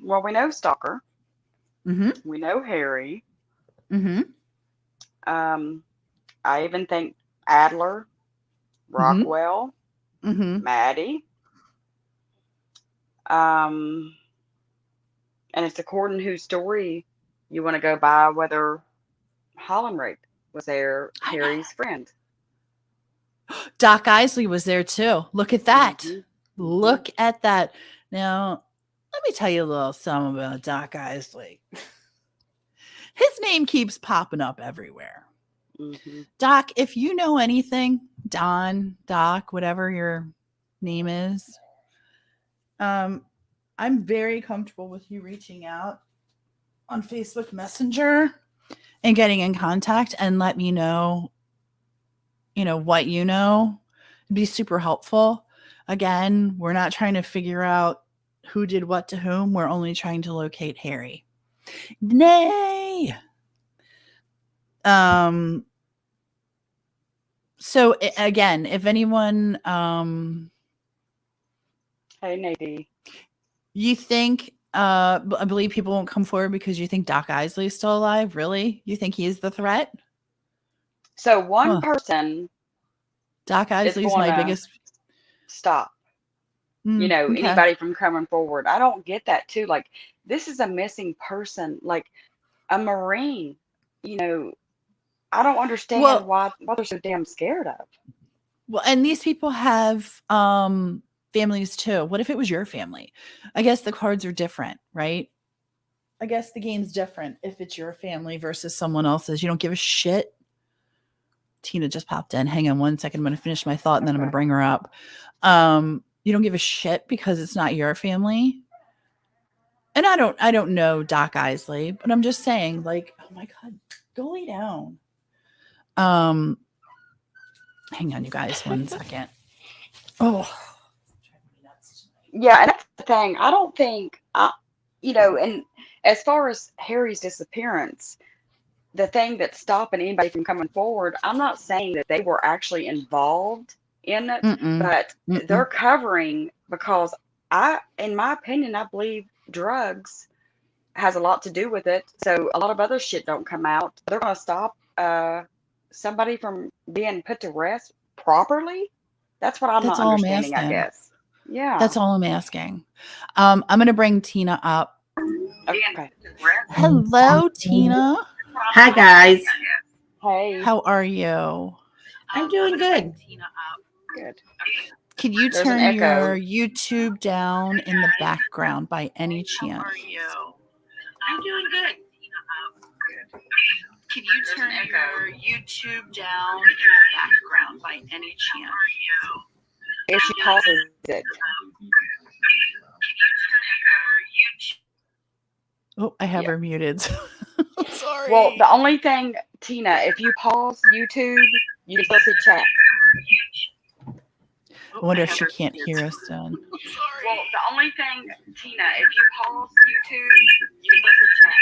Well, we know Stalker. Mm-hmm. We know Harry. Mm-hmm. Um, I even think Adler, Mm-hmm. Rockwell, Mm-hmm. Maddie. Um, and it's according whose story you want to go by, whether Hollenrick was there, I know. Harry's friend. Doc Isley was there too. Look at that. Hmm. Look at that. Now, let me tell you a little something about Doc Isley. His name keeps popping up everywhere. Hmm. Doc, if you know anything, Don, Doc, whatever your name is, I'm very comfortable with you reaching out on Facebook Messenger and getting in contact and let me know, what you know. It'd be super helpful. Again, we're not trying to figure out who did what to whom. We're only trying to locate Harry. Nay. So again, if anyone Hey, Nadie. you think I believe people won't come forward because you think Doc Isley is still alive? Really? You think he's the threat? So one Huh. person Doc is Isley's going my to biggest stop, okay. anybody from coming forward. I don't get that too. Like, this is a missing person, like a Marine. You know, I don't understand Well, what they're so damn scared of. and these people have families too. What if it was your family? I guess the cards are different, right? I guess the game's different if it's your family versus someone else's. You don't give a shit. Tina just popped in. Hang on one second. I'm going to finish my thought and then I'm going to Okay. bring her up. You don't give a shit because it's not your family. And I don't know Doc Isley, but I'm just saying, like, oh my God, go lay down. Hang on, you guys, one second. Oh, Yeah, and that's the thing. I don't think and as far as Harry's disappearance, the thing that's stopping anybody from coming forward, I'm not saying that they were actually involved in it, mm-mm, but they're mm-mm. covering because in my opinion, I believe drugs has a lot to do with it. So a lot of other shit don't come out. They're going to stop somebody from being put to rest properly. That's what I'm That's not all I'm understanding, I asking. guess. Yeah. That's all I'm asking. I'm going to bring Tina up. Okay. Hello, Tina. Hi guys. Hey. How are you? I'm doing good. Good. Can you There's an turn your echo. YouTube down in the background by any chance? I'm doing good. Can you turn your YouTube down in the background by any chance? If she pauses it. Oh, I have Yeah. her muted. Sorry. Well, the only thing, Tina, if you pause YouTube, you can still see chat. I wonder if she can't hear us then. Well, the only thing, Tina, if you pause YouTube, you can still see chat.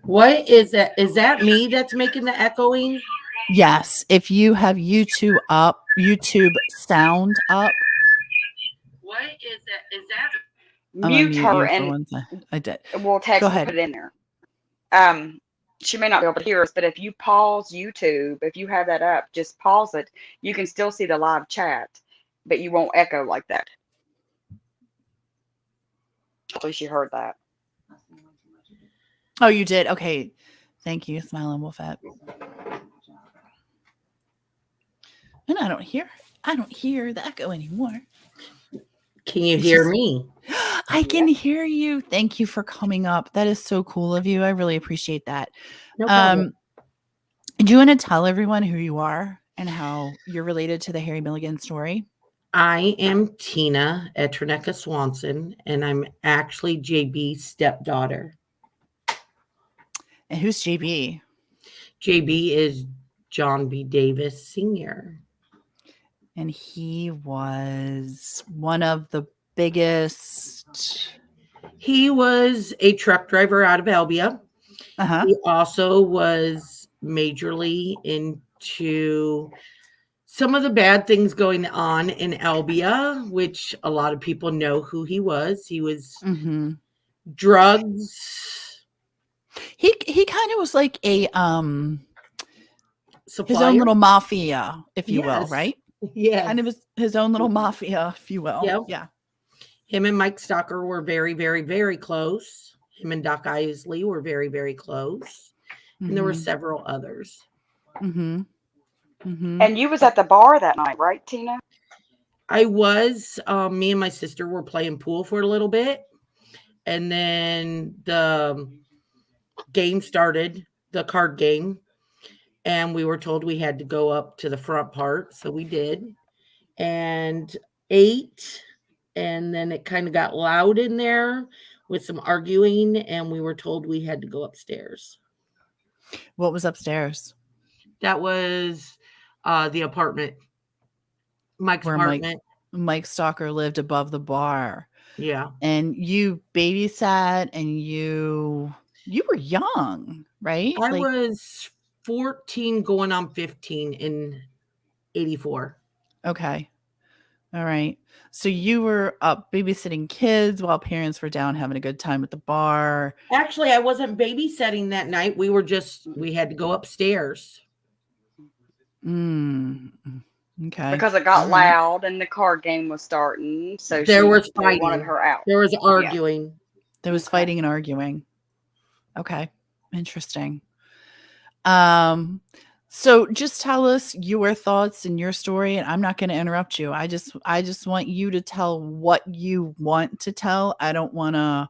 What is that? Is that me that's making the echoing? Yes, if you have YouTube sound up. What is that? Is that I'm gonna Mute mute her you for and one second. I did. we'll Go put ahead. it in there. She may not be able to hear us, but if you pause YouTube, if you have that up, just pause it. You can still see the live chat, but you won't echo like that. At least you heard that. Oh, you did? Okay. Thank you, Smiling Wolfette. And I don't hear the echo anymore. Can you It's hear just- me? I can hear you. Thank you for coming up. That is so cool of you. I really appreciate that. No problem. Do you want to tell everyone who you are and how you're related to the Harry Milligan story? I am Tina Etrenecka Swanson, and I'm actually JB's stepdaughter. And who's JB? JB is John B. Davis Sr. And he was one of the biggest. He was a truck driver out of Albia. Uh-huh. He also was majorly into some of the bad things going on in Albia, which a lot of people know who he was. He was Mm-hmm. drugs He kind of was like a supplier. his own little mafia, if you will, Yes. right? Yes. Kind of his own little mafia, if you will. Yep. Yeah. Him and Mike Stocker were very, very, very close. Him and Doc Isley were very, very close. And there were several others. Mm-hmm. Mm-hmm. And you was at the bar that night, right, Tina? I was. Me and my sister were playing pool for a little bit. And then the game started, the card game. And we were told we had to go up to the front part. So we did. And ate. And then it kind of got loud in there with some arguing. And we were told we had to go upstairs. What was upstairs? That was the apartment. Mike's Where apartment. Mike Stalker lived above the bar. Yeah. And you babysat and you were young, right? I was 14 going on 15 in 84. Okay. All right. So you were up babysitting kids while parents were down having a good time at the bar. Actually, I wasn't babysitting that night. We had to go upstairs. Okay. Because it got loud and the card game was starting. So there was they fighting. wanted her out. There was arguing. Yeah. There was fighting and arguing. Okay. Interesting. So just tell us your thoughts and your story, and I'm not going to interrupt you. I just want you to tell what you want to tell. I don't want to.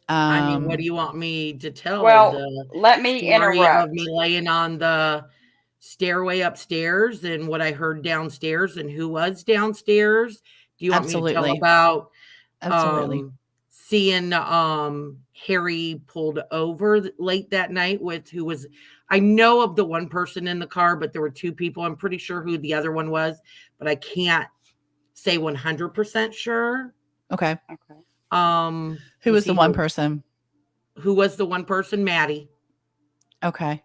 I mean, what do you want me to tell? Well, let me interrupt. Of me laying on the stairway upstairs and what I heard downstairs and who was downstairs. Do you want me to tell about seeing Harry pulled over late that night with who was? I know of the one person in the car, but there were two people. I'm pretty sure who the other one was, but I can't say 100% sure. Okay. Who was the one person? Who was the one person? Maddie. Okay.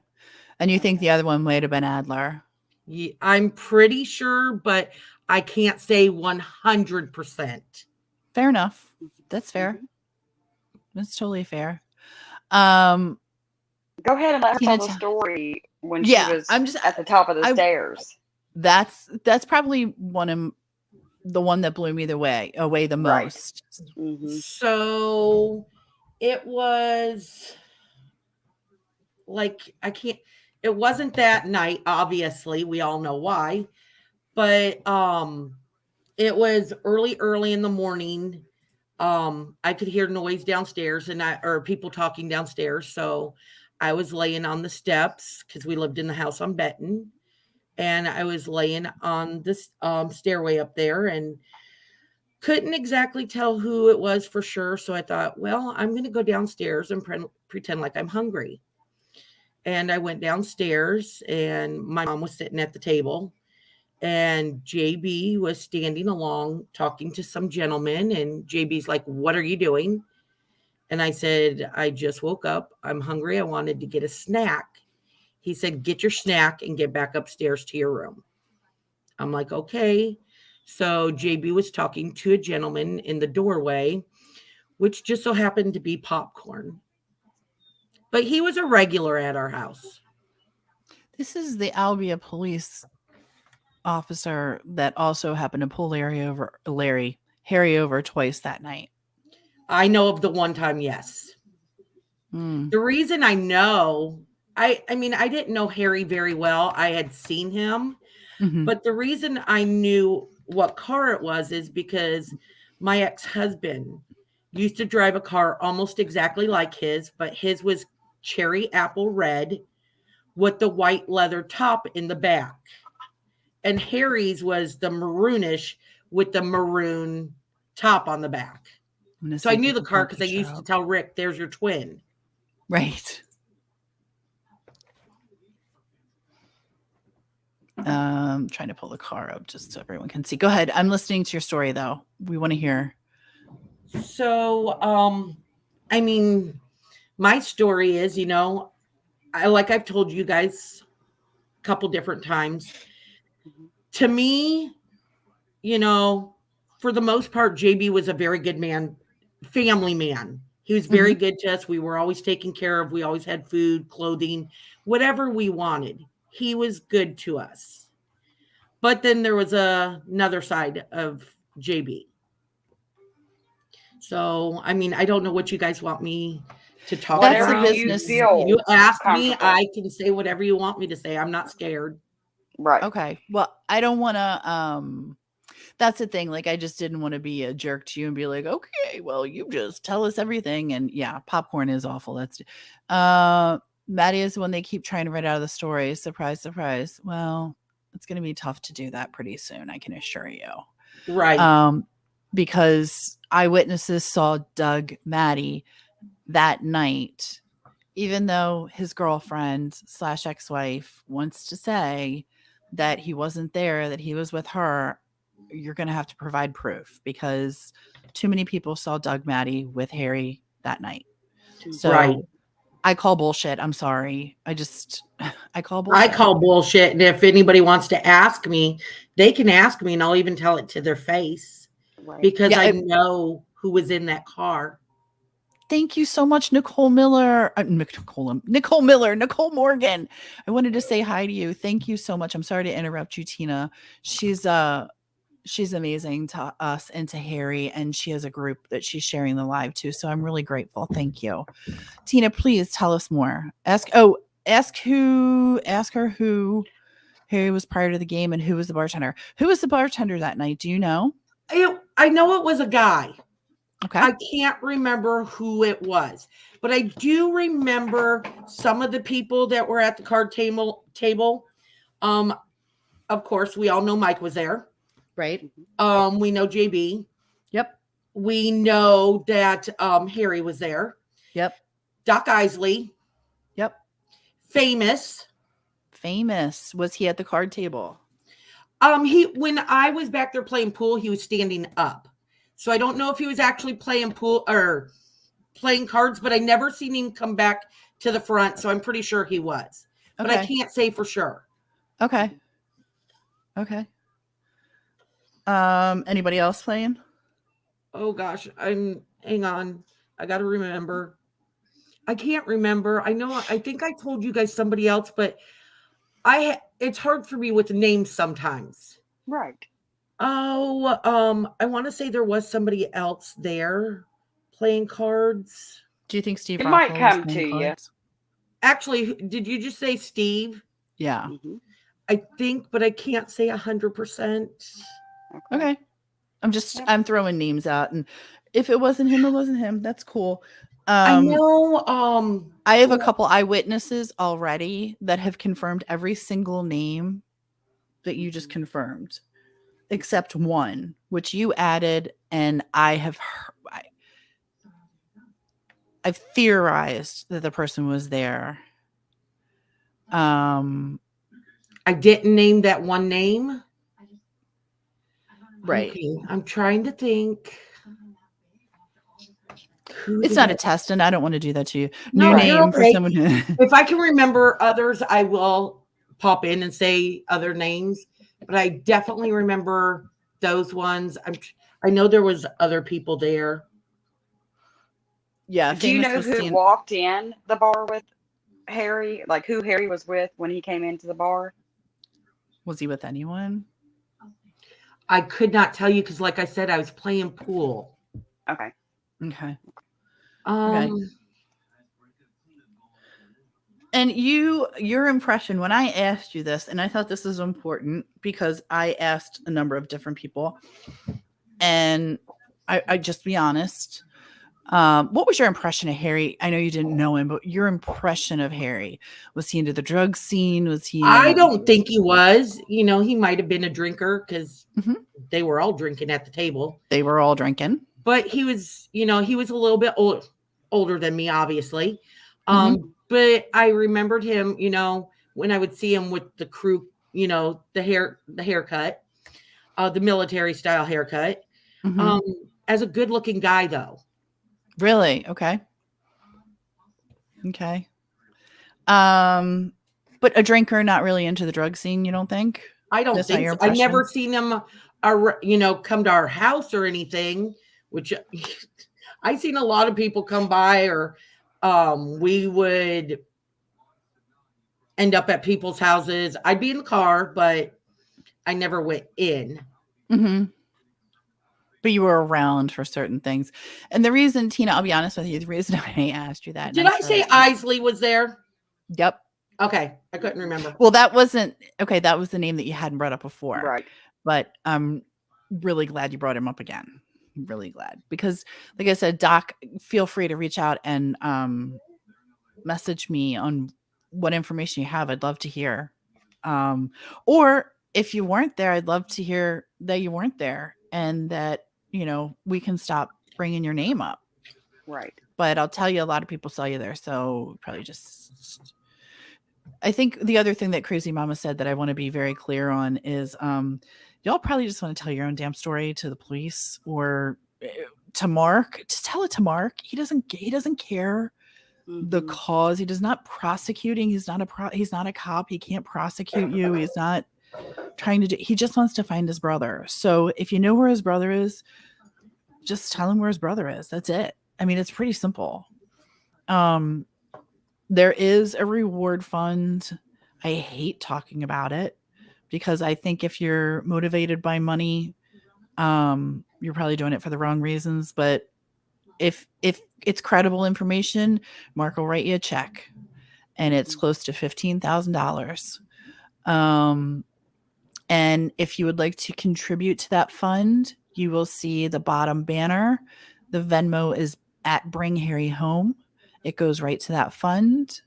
And you think the other one might have been Adler? Yeah, I'm pretty sure, but I can't say 100%. Fair enough. That's fair. That's totally fair. Go ahead and let her tell the story when she was at the top of the stairs. That's probably the one that blew me away the most. So it was like, it wasn't that night, obviously. We all know why. But it was early in the morning. I could hear noise downstairs or people talking downstairs. So I was laying on the steps because we lived in the house on Benton. And I was laying on this stairway up there and couldn't exactly tell who it was for sure. So I thought, well, I'm going to go downstairs and pretend like I'm hungry. And I went downstairs and my mom was sitting at the table and JB was standing along talking to some gentleman. And JB's like, "What are you doing?" And I said, "I just woke up. I'm hungry. I wanted to get a snack." He said, "Get your snack and get back upstairs to your room." I'm like, okay. So JB was talking to a gentleman in the doorway, which just so happened to be Popcorn. But he was a regular at our house. This is the Albia police officer that also happened to pull Harry over twice that night. I know of the one time, yes. Mm. The reason I know, I mean, I didn't know Harry very well. I had seen him, Mhm. but the reason I knew what car it was is because my ex-husband used to drive a car almost exactly like his, but his was cherry apple red with the white leather top in the back. And Harry's was the maroonish with the maroon top on the back. I'm gonna So see I if knew we the can pull car a because I picture used to up. tell Rick, there's your twin. Right. Trying to pull the car up just so everyone can see. Go ahead. I'm listening to your story though. We want to hear. So, I mean, my story is, you know, like I've told you guys a couple different times. Mhm. To me, you know, for the most part, JB was a very good man, family man. He was very good to us. We were always taken care of. We always had food, clothing, whatever we wanted. He was good to us. But then there was another side of JB. So, I mean, I don't know what you guys want me to talk That's the Whatever about. you business. feel You asked me, comfortable. I can say whatever you want me to say. I'm not scared. Right. Okay. Well, I don't want to that's the thing. Like I just didn't want to be a jerk to you and be like, "Okay, well, you just tell us everything." And yeah, popcorn is awful. That's Maddie is when they keep trying to write out of the story. Surprise, surprise. Well, it's going to be tough to do that pretty soon, I can assure you. Right. Because eyewitnesses saw Doug Maddie that night, even though his girlfriend / ex-wife wants to say that he wasn't there, that he was with her. You're going to have to provide proof because too many people saw Doug Maddie with Harry that night. So Right. I call bullshit. I'm sorry. I call I bullshit. call bullshit. And if anybody wants to ask me, they can ask me and I'll even tell it to their face Right. because Yeah, I know who was in that car. thank you so much, Nicole Miller. Nicole Miller, Nicole Morgan. I wanted to say hi to you. Thank you so much. I'm sorry to interrupt you, Tina. She's amazing to us and to Harry, and she has a group that she's sharing the live to. So I'm really grateful. Thank you. Tina, please tell us more. Ask her who Harry was prior to the game and who was the bartender. Who was the bartender that night? Do you know? I know it was a guy. Okay. I can't remember who it was, but I do remember some of the people that were at the card table. Of course, we all know Mike was there. Right. We know JB. Yep. We know that Harry was there. Yep. Doc Isley. Yep. Famous. Was he at the card table? When I was back there playing pool, he was standing up. So I don't know if he was actually playing pool or playing cards, but I never seen him come back to the front. So I'm pretty sure he was. But I can't say for sure. Okay. Anybody else playing? Oh gosh, hang on. I gotta remember. I can't remember. I think I told you guys somebody else, but it's hard for me with names sometimes. Right. Oh, I want to say there was somebody else there playing cards. Do you think Steve It might Rockwell was come to playing you. cards? Actually, did you just say Steve? Yeah. Mm-hmm. I think, but I can't say 100%. Okay. I'm throwing names out, and if it wasn't him, it wasn't him. That's cool. I know. I have a couple eyewitnesses already that have confirmed every single name that you just confirmed, except one, which you added, and I've theorized that the person was there. I didn't name that one name. Right. Okay, I'm trying to think. It's not a test, and I don't want to do that to you. No, New name you're for okay. someone who If I can remember others, I will pop in and say other names. But I definitely remember those ones. I know there was other people there. Yeah. Do you know who walked in the bar with Harry? Like who Harry was with when he came into the bar? Was he with anyone? I could not tell you because, like I said, I was playing pool. Okay. Okay. Um, And your impression when I asked you this, and I thought this is important because I asked a number of different people, and I just be honest. What was your impression of Harry? I know you didn't know him, but your impression of Harry, was he into the drug scene? Was I he? don't think he was. He might have been a drinker because Mhm. they were all drinking at the table. They were all drinking. But he was a little bit older than me, obviously. Mhm. But I remembered him, when I would see him with the crew, the haircut, the military style haircut. Mhm. As a good looking guy, though. Really? Okay. Okay. But a drinker, not really into the drug scene. You don't think? I don't That's not think your so. I never impression. seen him, come to our house or anything. Which I seen a lot of people come by, or we would end up at people's houses. I'd be in the car, but I never went in. Mm-hmm. But you were around for certain things. And the reason, Tina, I'll be honest with you, the reason I asked you that, and Did I'm I sure say Isley was there? Yep. Okay, I couldn't remember. Well, that wasn't okay. That was the name that you hadn't brought up before. Right. But I'm really glad you brought him up again. Really glad because, like I said, Doc, feel free to reach out and message me on what information you have. I'd love to hear. Or if you weren't there, I'd love to hear that you weren't there and that, we can stop bringing your name up. Right. But I'll tell you, a lot of people saw you there. So probably just, I think the other thing that Crazy Mama said that I want to be very clear on is y'all probably just want to tell your own damn story to the police or to Mark. Just tell it to Mark. He doesn't care the cause. He does not prosecuting. He's not a cop. He can't prosecute you. He's not trying to do. He just wants to find his brother. So if you know where his brother is, just tell him where his brother is. That's it. I mean, it's pretty simple. There is a reward fund. I hate talking about it because I think if you're motivated by money, you're probably doing it for the wrong reasons. But if it's credible information, Mark will write you a check, and it's close to $15,000. And if you would like to contribute to that fund, you will see the bottom banner. The Venmo is at Bring Harry Home. It goes right to that fund.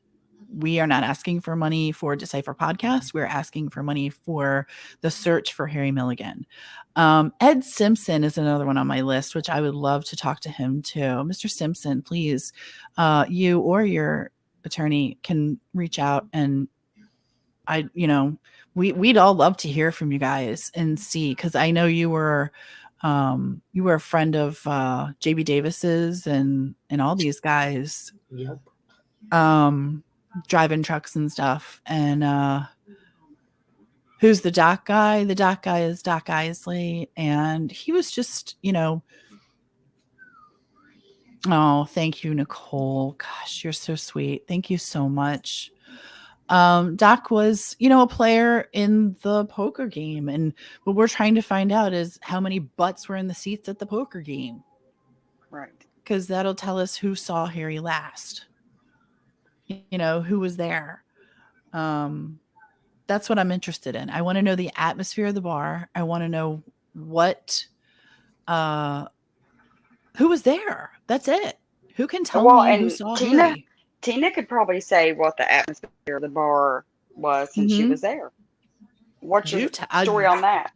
We are not asking for money for Decipher Podcast. We're asking for money for the search for Harry Milligan. Ed Simpson is another one on my list, which I would love to talk to him too. Mr. Simpson, please, you or your attorney can reach out, and we'd all love to hear from you guys and see, because I know you were a friend of JB Davis's and all these guys. Yep. Driving trucks and stuff. And who's the doc guy? The doc guy is Doc Isley, and he was just, oh, thank you, Nicole. Gosh, you're so sweet. Thank you so much. Doc was, a player in the poker game, and what we're trying to find out is how many butts were in the seats at the poker game. Right. Because that'll tell us who saw Harry last. Who was there. That's what I'm interested in. I want to know the atmosphere of the bar. I want to know who was there. That's it. Who can tell me who saw Harry? Tina could probably say what the atmosphere of the bar was since she was there. What's your story on that?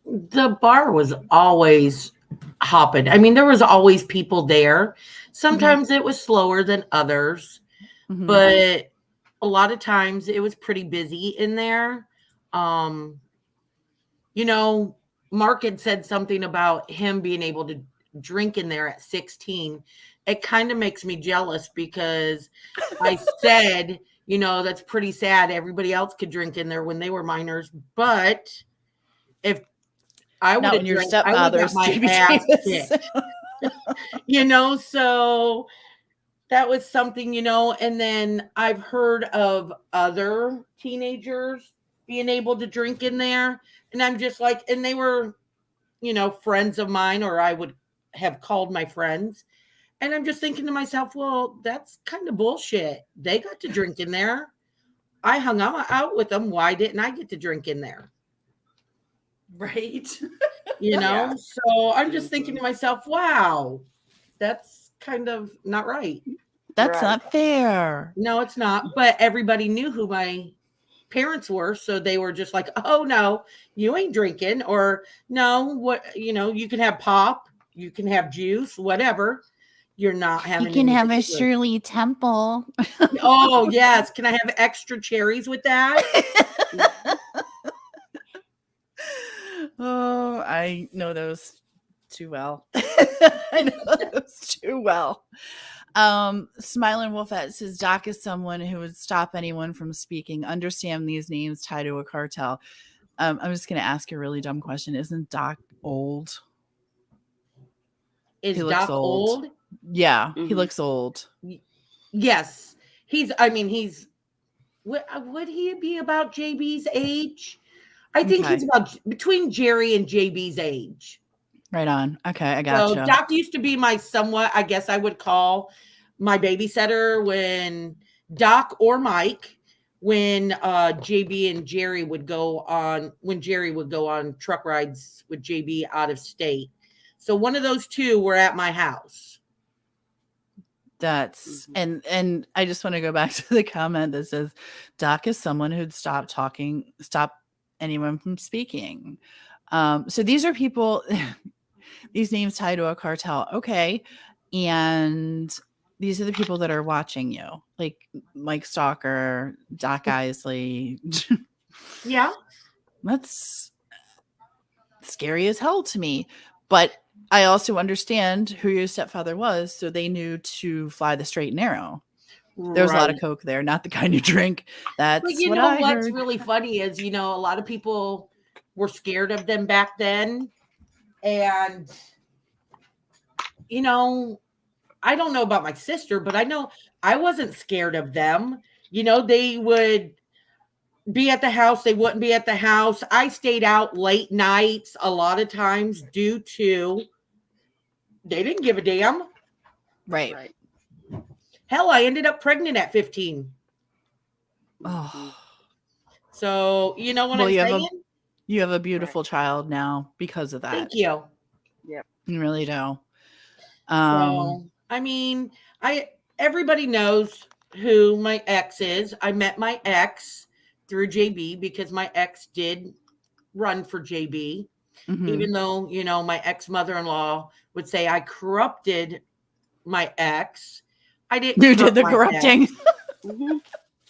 The bar was always hopping. I mean, there was always people there. Sometimes it was slower than others, but a lot of times it was pretty busy in there. Mark had said something about him being able to drink in there at 16. It kind of makes me jealous because I said, that's pretty sad. Everybody else could drink in there when they were minors. But if I would have drank, I would have my ass kicked. So that was something, and then I've heard of other teenagers being able to drink in there. And I'm just like, and they were, friends of mine, or I would have called my friends. And I'm just thinking to myself, well, that's kind of bullshit. They got to drink in there. I hung out with them. Why didn't I get to drink in there? Right. Yeah. So I'm just thinking to myself, wow, that's kind of not right. That's Right. not fair. No, it's not. But everybody knew who my parents were. So they were just like, oh, no, you ain't drinking. Or no, you can have pop, you can have juice, whatever. You're not You having can have anything a to drink. Shirley Temple. Oh, yes. Can I have extra cherries with that? Oh, I know those too well. I know those too well. Smiling Wolfette says Doc is someone who would stop anyone from speaking. Understand these names tied to a cartel. I'm just going to ask you a really dumb question. Isn't Doc old? Is He looks Doc old? Yeah, he Mhm. looks old. Yes. He's would he be about JB's age? I think Okay. he's about between Jerry and JB's age. Right on. Okay, I So gotcha. Doc used to be my somewhat, I guess I would call my babysitter when Doc or Mike, when JB and Jerry would go on, when Jerry would go on truck rides with JB out of state. So one of those two were at my house. That's and I just want to go back to the comment that says Doc is someone who'd stop anyone from speaking. So these are people, these names tied to a cartel. Okay. And these are the people that are watching you, like Mike Stalker, Doc Isley. Yeah. That's scary as hell to me. But I also understand who your stepfather was, so they knew to fly the straight and narrow. There was a lot of coke there, not the kind you drink. That's But what I what's heard. really funny is, a lot of people were scared of them back then. And, I don't know about my sister, but I know I wasn't scared of them. They would be at the house. They wouldn't be at the house. I stayed out late nights a lot of times due to they didn't give a damn. Right. Right. Hell, I ended up pregnant at 15. Oh. So, you know what Well, I'm saying? you have a beautiful child now because of that. Thank you. Yep. You really do. So, I mean, everybody knows who my ex is. I met my ex through JB because my ex did run for JB, mhm. even though, my ex mother-in-law would say I corrupted my ex. I didn't. You did the my corrupting. ex.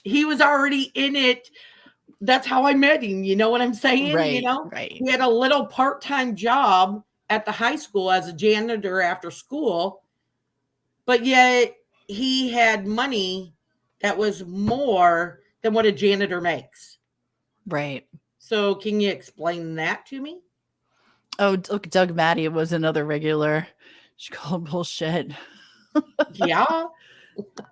He was already in it. That's how I met him. You know what I'm saying? Right. Right. He had a little part-time job at the high school as a janitor after school, but yet he had money that was more than what a janitor makes. Right. So can you explain that to me? Oh, look, Doug Maddie was another regular. She called bullshit. Yeah.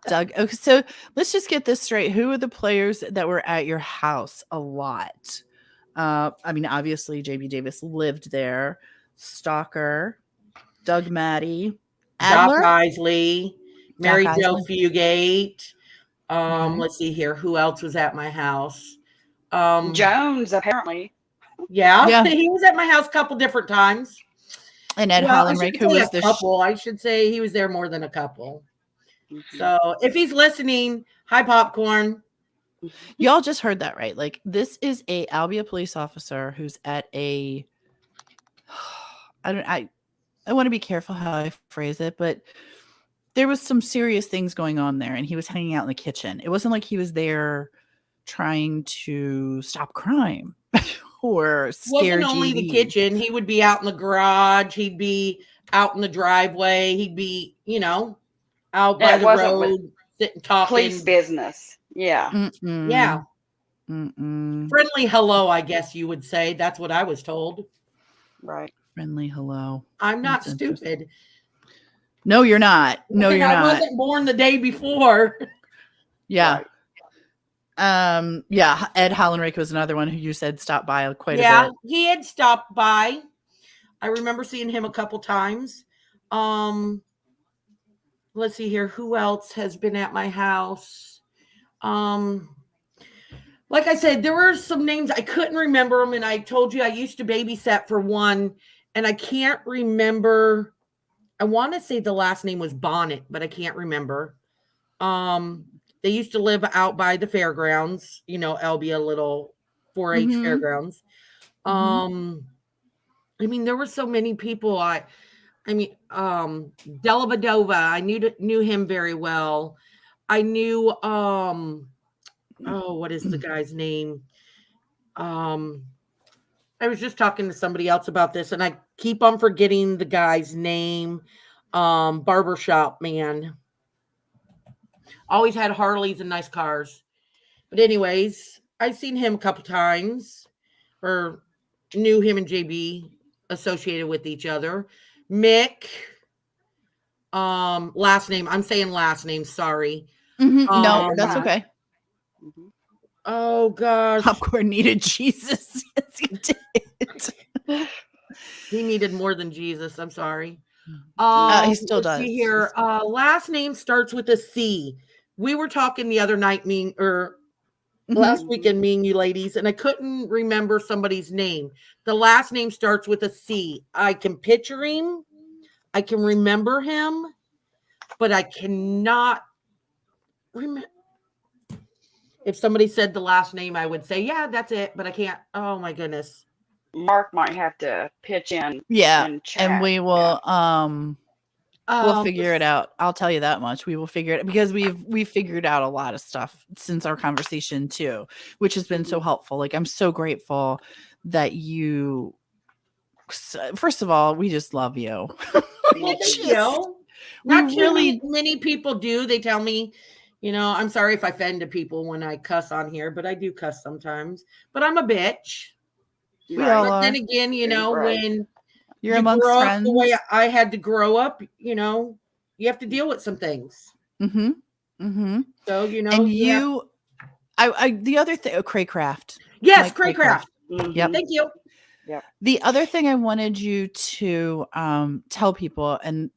Doug. Okay, so let's just get this straight. Who are the players that were at your house a lot? I mean, obviously, JB Davis lived there. Stalker, Doug Maddie, Doc Adler, Isley, Mary Doc Jo Isley. Fugate. Okay. Let's see here. Who else was at my house? Jones, apparently. Yeah, he was at my house a couple different times. And Ed Hollenreich, who was the couple. I should say he was there more than a couple. So if he's listening, hi Popcorn. Y'all just heard that right. Like, this is a Albia police officer who's at a I want to be careful how I phrase it, but there was some serious things going on there, and he was hanging out in the kitchen. It wasn't like he was there trying to stop crime or scare Wasn't only JB. the kitchen. He would be out in the garage. He'd be out in the driveway. He'd be, out by the road, sitting talking. Police business. Yeah. Mm-mm. Yeah. Mm-mm. Friendly hello, I guess you would say. That's what I was told. Right. Friendly hello. I'm not That's stupid. No, you're not. No, you're not. I wasn't born the day before. Yeah. Right. Yeah. Ed Hollenreich was another one who you said stopped by quite a bit. Yeah, he had stopped by. I remember seeing him a couple times. let's see here. Who else has been at my house? Um, like I said, there were some names I couldn't remember them, and I told you I used to babysat for one, and I can't remember. I want to say the last name was Bonnet, but I can't remember. Um, they used to live out by the fairgrounds, Albia little 4-H Mm-hmm. fairgrounds. Mm-hmm. I mean, there were so many people. Delavadova, I knew him very well. I knew what is the guy's name? I was just talking to somebody else about this, and I keep on forgetting the guy's name. Barbershop man. Always had Harleys and nice cars. But anyways, I've seen him a couple times, or knew him and JB associated with each other. Mick, last name. I'm saying last name. Sorry. Mm-hmm. No, you're that's fine. okay. Mhm. Oh gosh, Popcorn needed Jesus. Yes, he did. he needed more than Jesus. I'm sorry. He still Let's does. see here. Last name starts with a C. We were talking the other night, last weekend, me and you ladies, and I couldn't remember somebody's name. The last name starts with a C. I can picture him. I can remember him, but I cannot remember. If somebody said the last name, I would say, yeah, that's it, but I can't. Oh my goodness. Mark might have to pitch in. Yeah, And chat. and we will we'll Um, figure it out. I'll tell you that much. We will figure it because we've figured out a lot of stuff since our conversation too, which has been so helpful. Like I'm so grateful that you first of all, we just love you. Well, thank Just- you. we Not too really many people do. They tell me, I'm sorry if I offend people when I cuss on here, but I do cuss sometimes. But I'm a bitch. we all But are. then again, Right. when You're you amongst grow up friends. the way I had to grow up, you have to deal with some things. Mm-hmm. Mm-hmm. So, And the other thing, Craycraft. Yes, Mike Craycraft. Mhm. Yep. Thank you. Yep. The other thing I wanted you to tell people, and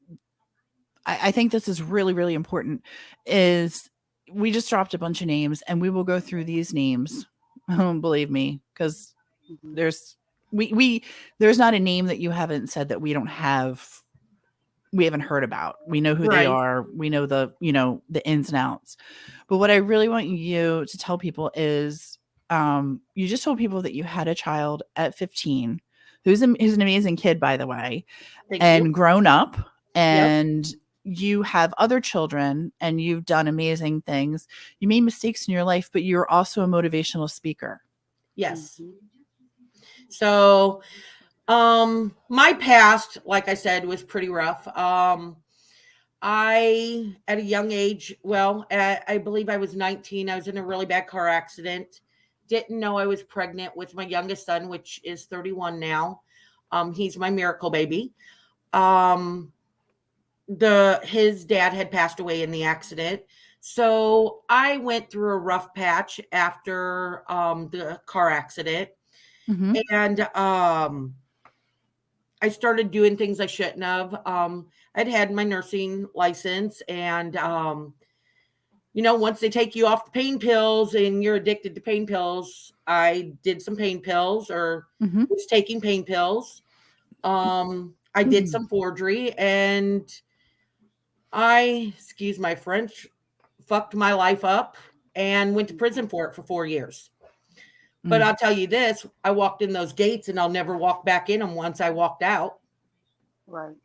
I think this is really, really important, is we just dropped a bunch of names and we will go through these names. Believe me, because Mhm. there's not a name that you haven't said that we haven't heard about. We know who they Right. are. We know the ins and outs. But what I really want you to tell people is you just told people that you had a child at 15 who's an amazing kid, by the way, Thank and you. grown up, Yep. and you have other children and you've done amazing things. You made mistakes in your life, but you're also a motivational speaker. Yes. Mhm. So, my past, like I said, was pretty rough. I, at a young age, I believe I was 19. I was in a really bad car accident. Didn't know I was pregnant with my youngest son, which is 31 now. He's my miracle baby. His dad had passed away in the accident. So I went through a rough patch after the car accident. Mm-hmm. And I started doing things I shouldn't have. I'd had my nursing license, and once they take you off the pain pills and you're addicted to pain pills, I did some pain pills, or Mm-hmm. was taking pain pills. I did some forgery, and excuse my French, fucked my life up and went to prison for it for 4 years. But I'll tell you this, I walked in those gates and I'll never walk back in them once I walked out. Right.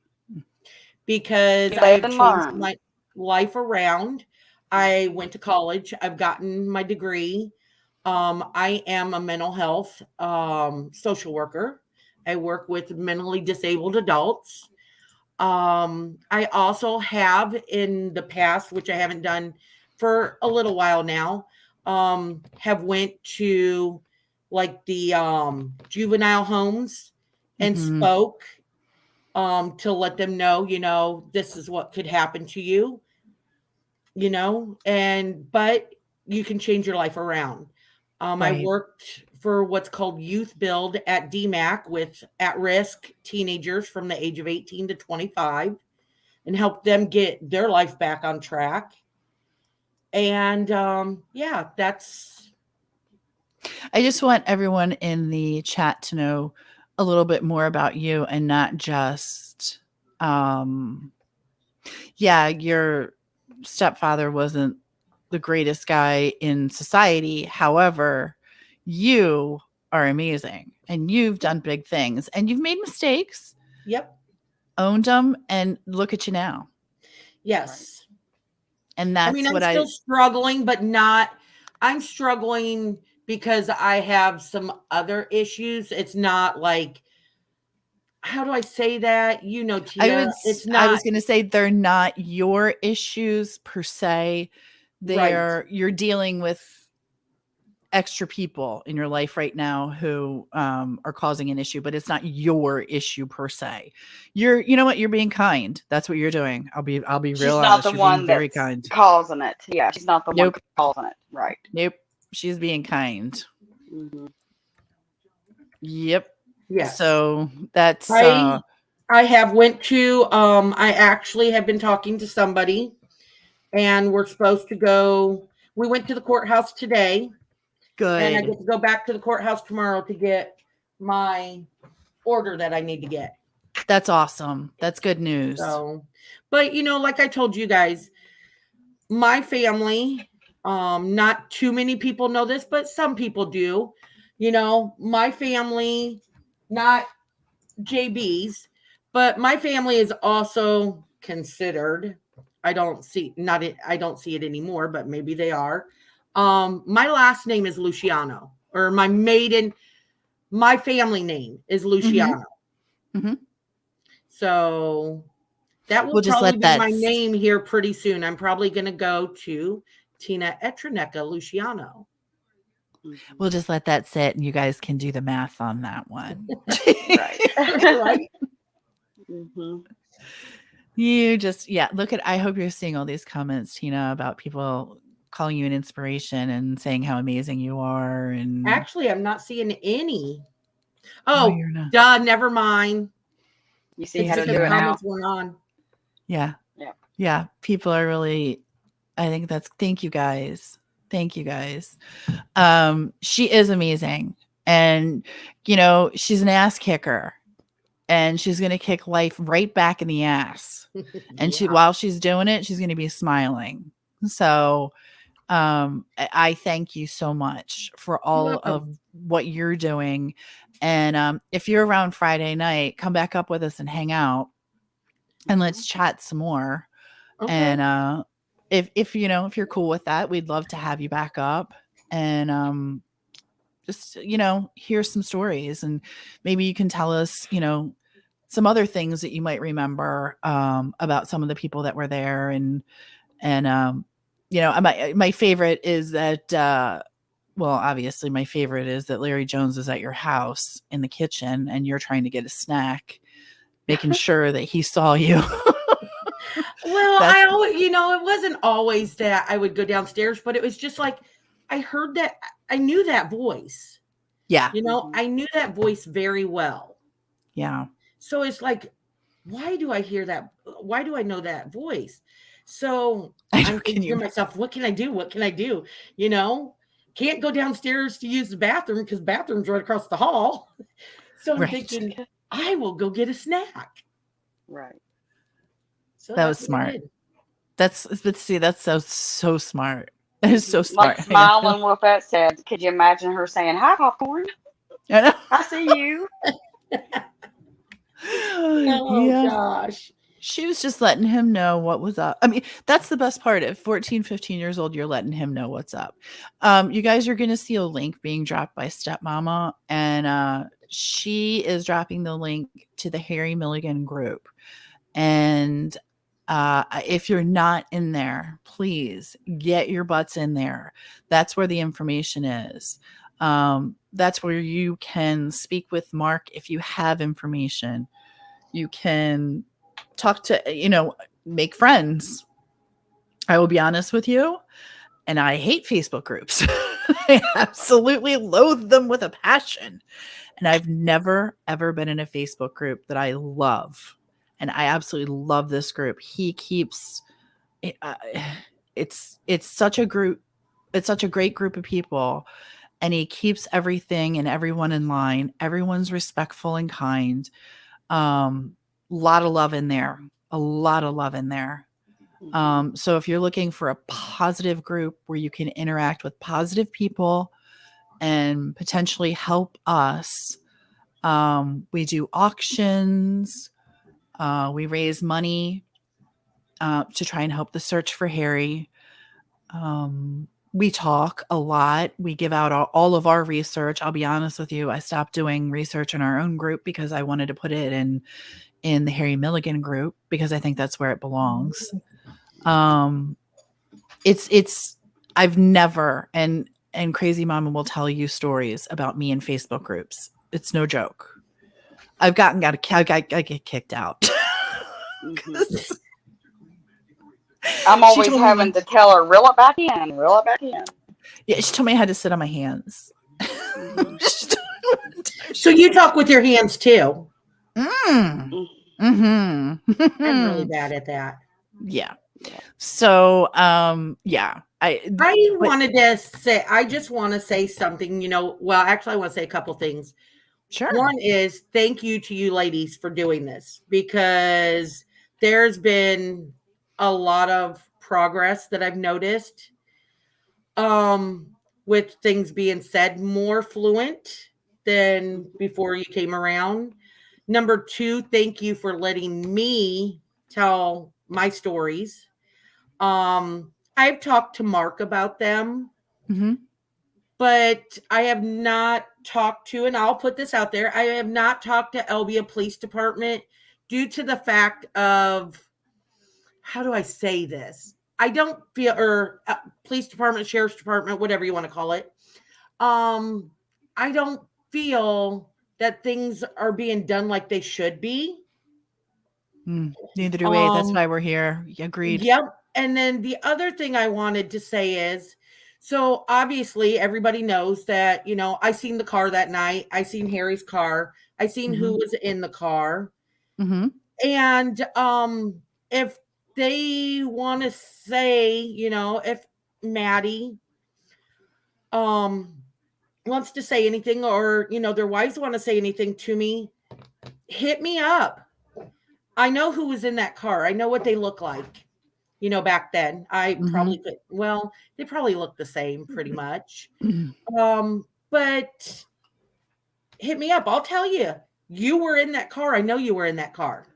Because You I've live and changed learn. my life around. I went to college. I've gotten my degree. I am a mental health social worker. I work with mentally disabled adults. I also have in the past, which I haven't done for a little while now, have went to like the juvenile homes and Mhm. spoke to let them know, this is what could happen to you, but you can change your life around. I Right. worked for what's called Youth Build at DMAC with at-risk teenagers from the age of 18 to 25. and help them get their life back on track. And yeah, that's I just want everyone in the chat to know a little bit more about you and not just, yeah, your stepfather wasn't the greatest guy in society. However, you are amazing and you've done big things and you've made mistakes, yep. owned them, and look at you now. Yes. And I that's mean, I'm what still struggling, but not, I'm struggling because I have some other issues. It's not like, how do I say that? You know, Tia, it's I not was going to say they're not your issues per se. right. You're dealing with extra people in your life right now who are causing an issue, but it's not your issue per se. You know what? You're being kind. That's what you're doing. I'll be She's real not honest. the You're being one very that's kind. causing it. Yeah, she's not the one Nope. causing it. Right. Nope. She's being kind. Mm-hmm. Yep. Yes. So that's I have went to I actually have been talking to somebody, and we're supposed to go. We went to the courthouse today, and I good. get to go back to the courthouse tomorrow to get my order that I need to get. That's awesome. That's good news. So, but you know, like I told you guys, my family, not too many people know this, but some people do. You know, my family, not JB's, but my family is also considered. I don't see it anymore, but maybe they are. My last name is Luciano, or my family name is Luciano. Mm-hmm. So that will We'll just probably let be that my name here pretty soon. I'm probably going to go to Tina Etrinecka Luciano. We'll just let that sit and you guys can do the math on that one. Right. Right? Mm-hmm. Look at, I hope you're seeing all these comments, Tina, about people calling you an inspiration and saying how amazing you are. And Actually, I'm not seeing any. Oh, Oh, you're not. duh, never mind. You see It's how to because do it now. comments went on. Yeah. Yeah. Yeah. People are really, I think thank you guys. Thank you guys. She is amazing. And, you know, she's an ass kicker. And she's going to kick life right back in the ass. And while she's doing it, she's going to be smiling. So I thank you so much for all of what you're doing. And if you're around Friday night, come back up with us and hang out and let's chat some more. Okay. And if you're cool with that, we'd love to have you back up and just, hear some stories, and maybe you can tell us, some other things that you might remember about some of the people that were there. And my favorite is that, well, obviously my favorite is that Larry Jones is at your house in the kitchen and you're trying to get a snack, making sure that he saw you. Well, I always, it wasn't always that I would go downstairs, but it was just like, I heard that, I knew that voice. Yeah. I knew that voice very well. Yeah. So it's like, why do I hear that? Why do I know that voice? So I'm thinking to myself, what can I do? What can I do? Can't go downstairs to use the bathroom because bathroom's right across the hall. So I'm thinking, I will go get a snack. Right. So that was smart. That's so smart. That is so smart. Like smiling with that said, could you imagine her saying, "Hi, popcorn. I see you." Oh gosh. She was just letting him know what was up. I mean, that's the best part. At 14, 15 years old, you're letting him know what's up. You guys are going to see a link being dropped by Stepmama, and she is dropping the link to the Harry Milligan group. And if you're not in there, please get your butts in there. That's where the information is. That's where you can speak with Mark if you have information. You can talk to, make friends. I will be honest with you, and I hate Facebook groups. I absolutely loathe them with a passion. And I've never, ever been in a Facebook group that I love and I absolutely love this group. He keeps uh, it's such a group. It's such a great group of people, and he keeps everything and everyone in line. Everyone's respectful and kind. Lot of love in there. A lot of love in there. So if you're looking for a positive group where you can interact with positive people and potentially help us, we do auctions. We raise money to try and help the search for Harry. We talk a lot. We give out all of our research. I'll be honest with you. I stopped doing research in our own group because I wanted to put it in the Harry Milligan group because I think that's where it belongs. It's I've never, and Crazy Mama will tell you stories about me in Facebook groups. It's no joke. I get kicked out. I'm always having to tell her, reel it back in, reel it back in. Yeah, she told me I had to sit on my hands. So you talk with your hands too. I'm really bad at that. Yeah. So yeah. I just want to say something, well, actually I want to say a couple things. Sure. One is thank you to you ladies for doing this, because there's been a lot of progress that I've noticed with things being said more fluent than before you came around. Number two, thank you for letting me tell my stories. I've talked to Mark about them, but I have not talked to, and I'll put this out there, I have not talked to Elvia Police Department due to the fact of, how do I say this? I don't feel, or police department, sheriff's department, whatever you want to call it. I don't feel that things are being done like they should be. Neither do we. That's why we're here. Agreed. Yep. And then the other thing I wanted to say is, so obviously everybody knows that, I seen the car that night. I seen Harry's car. I seen who was in the car. And if they want to say, if Maddie wants to say anything, or, their wives want to say anything to me, hit me up. I know who was in that car. I know what they look like. Back then, I probably could, well, they probably look the same pretty much. But hit me up. I'll tell you, you were in that car. I know you were in that car.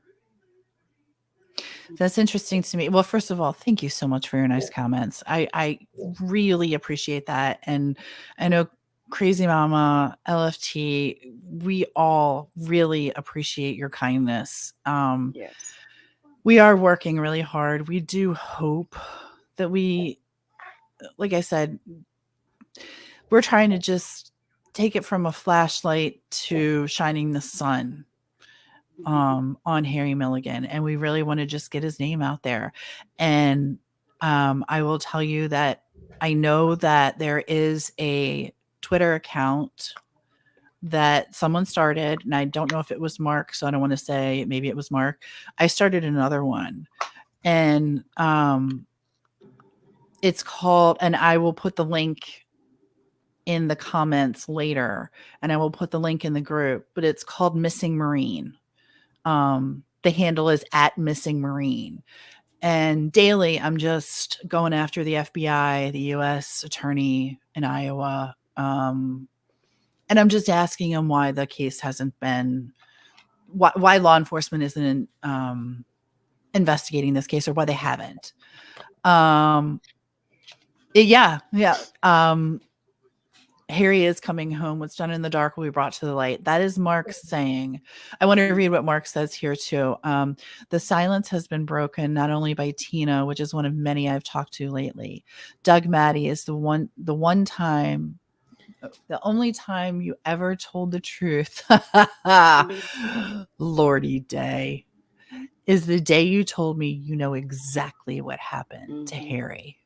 That's interesting to me. Well, first of all, thank you so much for your nice comments. I really appreciate that. And I know Crazy Mama, LFT, we all really appreciate your kindness. Yes. We are working really hard. We do hope that we, like I said, we're trying to just take it from a flashlight to shining the sun on Harry Milligan. And we really want to just get his name out there. And I will tell you that I know that there is a Twitter account that someone started, and I don't know if it was Mark, so I don't want to say, maybe it was Mark. I started another one, and it's called, and I will put the link in the comments later, and I will put the link in the group, but it's called Missing Marine. The handle is @MissingMarine. And daily, I'm just going after the FBI, the U.S. attorney in Iowa, and I'm just asking them why the case hasn't been, why law enforcement isn't investigating this case, or why they haven't. Harry is coming home. What's done in the dark will be brought to the light. That is Mark saying. I want to read what Mark says here too. The silence has been broken not only by Tina, which is one of many I've talked to lately. Doug Maddie is the only time you ever told the truth. Lordy day. Is the day you told me you know exactly what happened to Harry.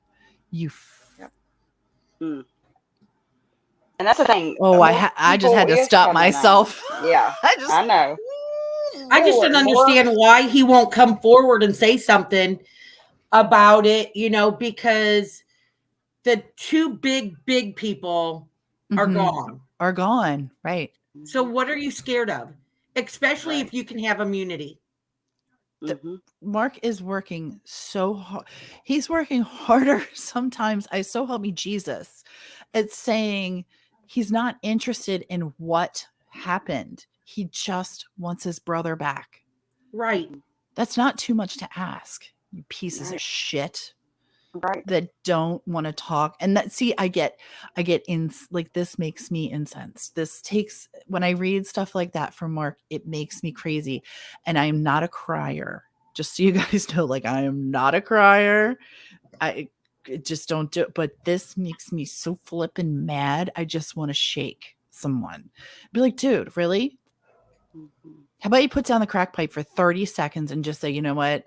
And that's the thing. Oh, I just had to stop myself. Yeah, I know. I just don't understand why he won't come forward and say something about it, because the two big people are gone. Are gone, right? So what are you scared of? Especially if you can have immunity. Mark is working so hard. He's working harder sometimes. So help me Jesus. It's saying he's not interested in what happened. He just wants his brother back. Right. That's not too much to ask, you pieces of shit. Right. That don't want to talk. And that, see, I get in, like, this makes me incensed. This takes, when I read stuff like that from Mark, it makes me crazy. And I am not a crier. Just so you guys know, like, I am not a crier. I just don't do it. But this makes me so flippin' mad. I just want to shake someone. Be like, dude, really? How about you put down the crack pipe for 30 seconds and just say, you know what?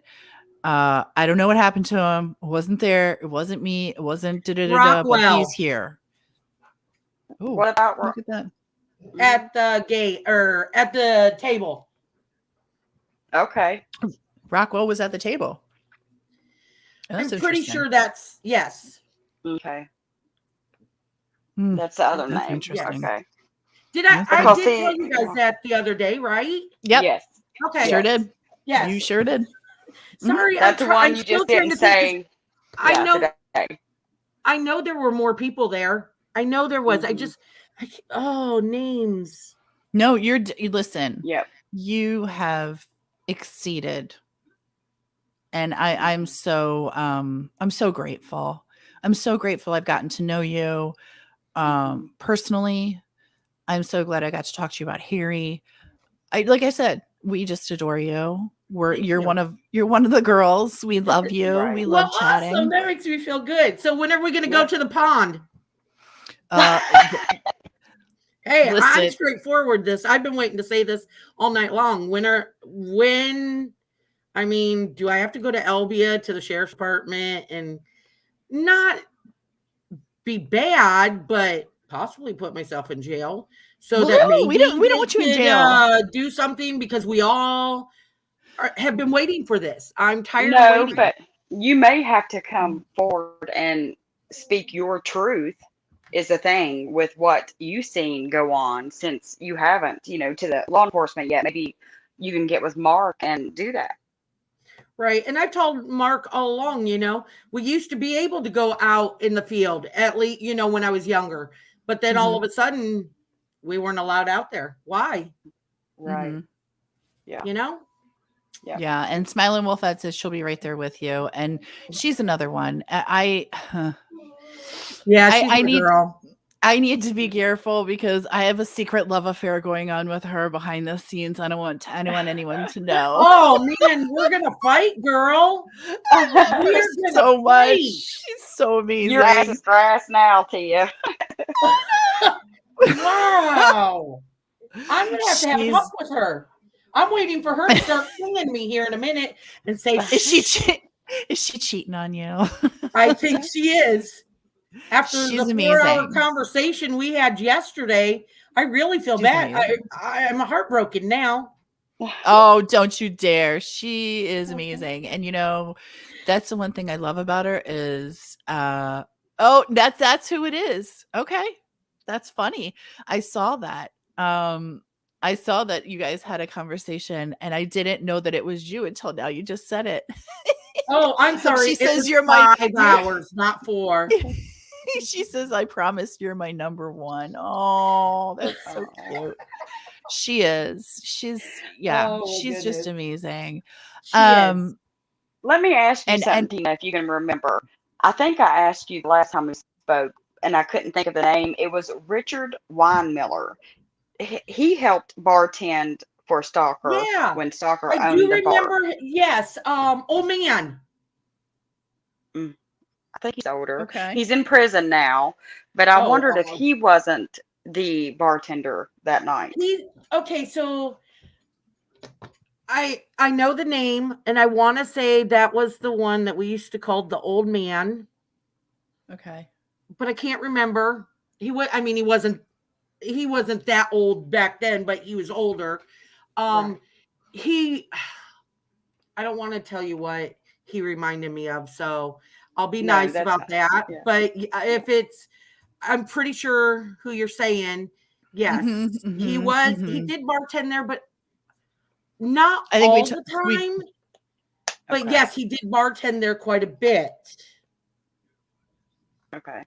I don't know what happened to him. It wasn't there. It wasn't me. It wasn't but he's here. Ooh, what about look at that? At the gate or at the table. Okay. Rockwell was at the table. I'm pretty sure that's yes. Okay. That's the other name. Interesting. Okay. Did I did tell you guys that the other day, right? Yep. Yes. Okay. Sure did. Yes. You sure did. Sorry, that's the one you just didn't say. I know. Today. I know there were more people there. I know there was. Names. No, you listen. Yep. You have exceeded, and I'm so grateful. I'm so grateful I've gotten to know you personally. I'm so glad I got to talk to you about Harry. Like I said, we just adore you. You're one of the girls. We love you. Right. We love chatting. Awesome. That makes me feel good. So when are we going to go to the pond? Hey, I'm straightforward. I've been waiting to say this all night long. Do I have to go to Albia to the sheriff's department and not be bad, but possibly put myself in jail? So that maybe we don't want you in jail. Do something because we all have been waiting for this. I'm tired of waiting. But you may have to come forward and speak your truth. Is the thing with what you've seen go on, since you haven't, to the law enforcement yet. Maybe you can get with Mark and do that. Right. And I've told Mark all along, we used to be able to go out in the field, at least, when I was younger. But then all of a sudden, we weren't allowed out there. Why? Right. Yeah. Yeah. And Smiling Wolfette says she'll be right there with you. And she's another one. I need to be careful because I have a secret love affair going on with her behind the scenes. I don't want anyone to know. Oh man, we're gonna fight, girl. We're so much. She's so amazing. Your ass is grass now, Tia. Wow. I'm gonna have to have a talk with her. I'm waiting for her to start singing me here in a minute and say, is she cheating on you? I think she is. After the 4-hour conversation we had yesterday, I really feel bad. I'm heartbroken now. Oh, don't you dare. She is amazing. And that's the one thing I love about her is that's who it is. Okay. That's funny. I saw that. I saw that you guys had a conversation and I didn't know that it was you until now. You just said it. Oh, I'm sorry. She says you're 5 hours, not 4. She says, I promise you're my number one. Oh, that's so cute. She is. She's just amazing. Let me ask you something, if you can remember. I think I asked you the last time we spoke, and I couldn't think of the name. It was Richard Weinmiller. He helped bartend for Stalker when Stalker owned the bar. I do remember. Yes. Old man. I think he's older. Okay. He's in prison now, but I wondered if he wasn't the bartender that night. So I know the name, and I want to say that was the one that we used to call the old man. Okay. But I can't remember. He wasn't that old back then, but he was older. Right. he I don't want to tell you what he reminded me of, so I'll be No, nice that's about fine. that. Yeah. But if it's, I'm pretty sure who you're saying. Mhm, Yes, mhm, he mhm. did bartend there, but not I think all the we time. But Okay. yes, he did bartend there quite a bit. Okay.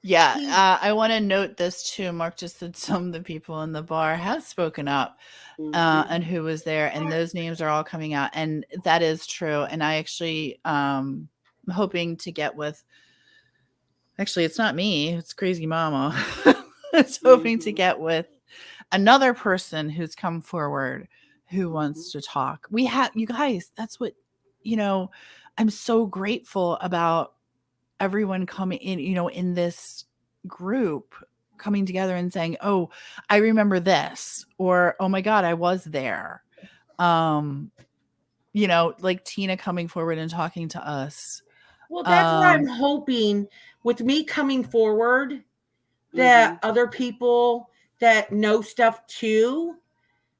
yeah, He I want to note this too. Mark just said some of the people in the bar have spoken up, Mm-hmm. and who was there, and those names are all coming out, and that is true. And I actually am hoping to get with. Actually, it's not me. It's Crazy Mama. It's hoping to Mm-hmm. get with another person who's come forward who Mm-hmm. wants to talk. We have you guys. That's what you know. I'm so grateful about everyone coming in, in this group coming together and saying, "Oh, I remember this," or "Oh my God, I was there." Um, like Tina coming forward and talking to us. Well, that's why I'm Um, hoping with me coming forward Mm-hmm. that other people that know stuff too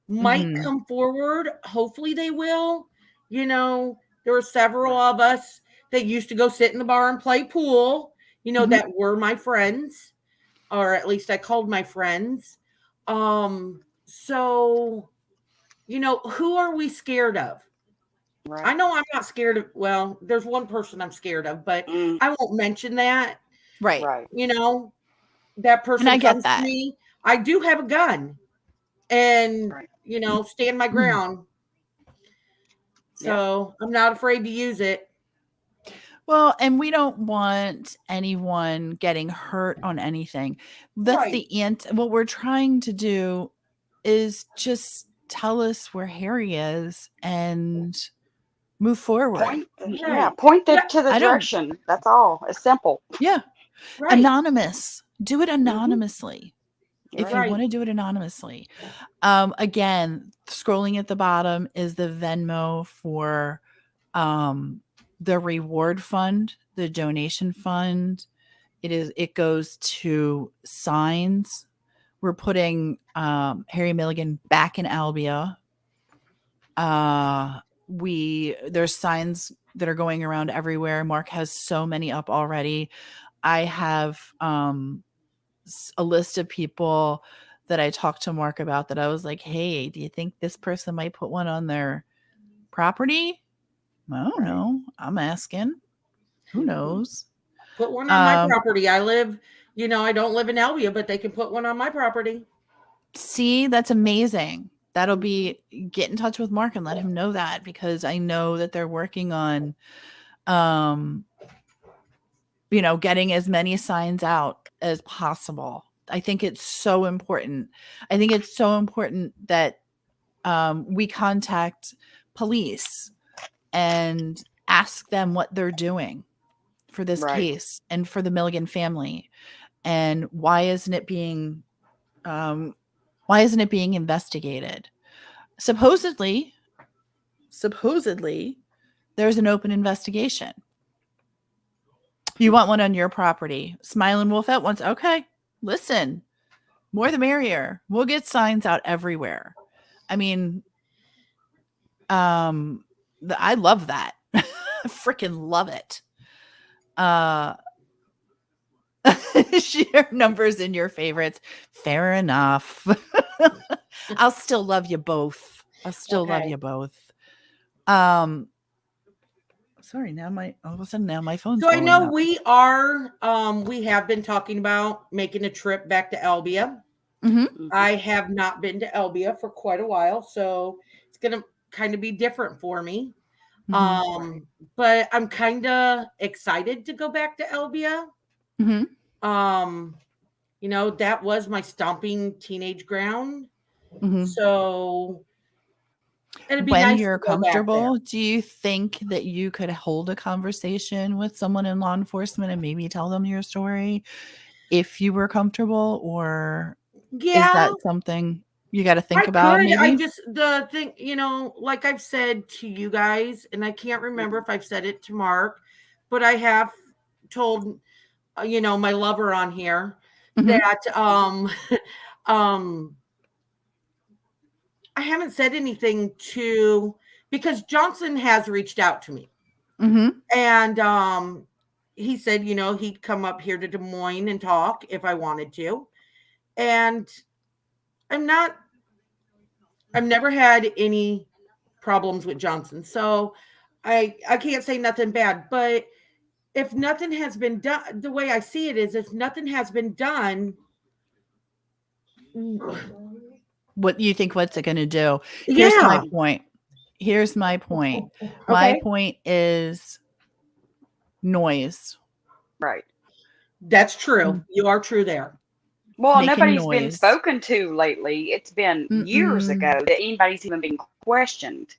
might mhm, come forward. Hopefully they will. There were several Right. of us that used to go sit in the bar and play pool, mhm. that were my friends, or at least I called my friends. So, who are we scared of? I Right. know I'm not scared of, well, there's one person I'm scared of, but Mm, I won't mention that. Right. right. You know, that And I person get comes to that. me. I do have a gun and, Right. stand my ground. Yep. So I'm not afraid to use it. Well, and we don't want anyone getting hurt on anything. That's Right. the what we're trying to do is just tell us where Harry is and move forward. Point. Yeah. Right. Point Yeah. to the I don't direction. That's all. It's simple. yeah, Right. anonymous. Do it Mm-hmm. anonymously if Right. you Right. want to do it anonymously. Again, scrolling at the bottom is the Venmo for um the reward fund, the donation fund. It goes to signs. We're putting Harry Milligan back in Albia. There's signs that are going around everywhere. Mark has so many up already. I have a list of people that I talked to Mark about that I was like, "Hey, do you think this person might put one on their property?" I don't Right. know. I'm asking. Who Mm-hmm. knows? Put one on my Um, property. I don't live in Elvia, but they can put one on my property. See, that's amazing. That'll Mm-hmm. be get in touch with Mark and let him know that because I know that they're working on um getting as many signs out as possible. I think it's so important. I think it's so important that we contact police and ask them what they're doing for this Right. case and for the Milligan family and um, why isn't it being investigated? Supposedly, supposedly, there's an open investigation. You want one on your property. Smiling Wolf at once. Okay, listen, more the merrier. We'll get signs out everywhere. I mean, I love that. Freaking love it. Uh, share numbers in your favorites. Fair enough. I'll still love you both. I'll still love Okay. you both. Um, sorry, all of a sudden now my phone's So I blowing know up. we have been talking about making a trip back to Elbia. Mm-hmm. Mm-hmm. I have not been to Elbia for quite a while, so it's gonna kind of be different for me. Mm-hmm. Right. But I'm kind of excited to go back to Elbia. Mm-hmm. Um, that was my stomping teenage ground. Mm-hmm. So it'd be When nice you're to go back there. comfortable, do you think that you could hold a conversation with someone in law enforcement and maybe tell them your story if you were comfortable? Or is Yeah, that something you got to think I about could. I maybe? just the thing, like I've said to you guys, and I can't remember Mm-hmm. if I've said it to Mark, but I have told my lover on here Mm-hmm. that um I haven't said anything to, because Johnson has reached out to me. Mm-hmm. And he said, he'd come up here to Des Moines and talk if I wanted to. And I've never had any problems with Johnson. So I can't say nothing bad, but if nothing has been done, the way I see it is if nothing has been done, What you think? What's it going to do? Here's yeah. my point. Here's my point. My Okay. point is noise. Right. That's true. You are true there. Well, Making nobody's been noise. spoken to lately. It's been years ago that anybody's even been questioned.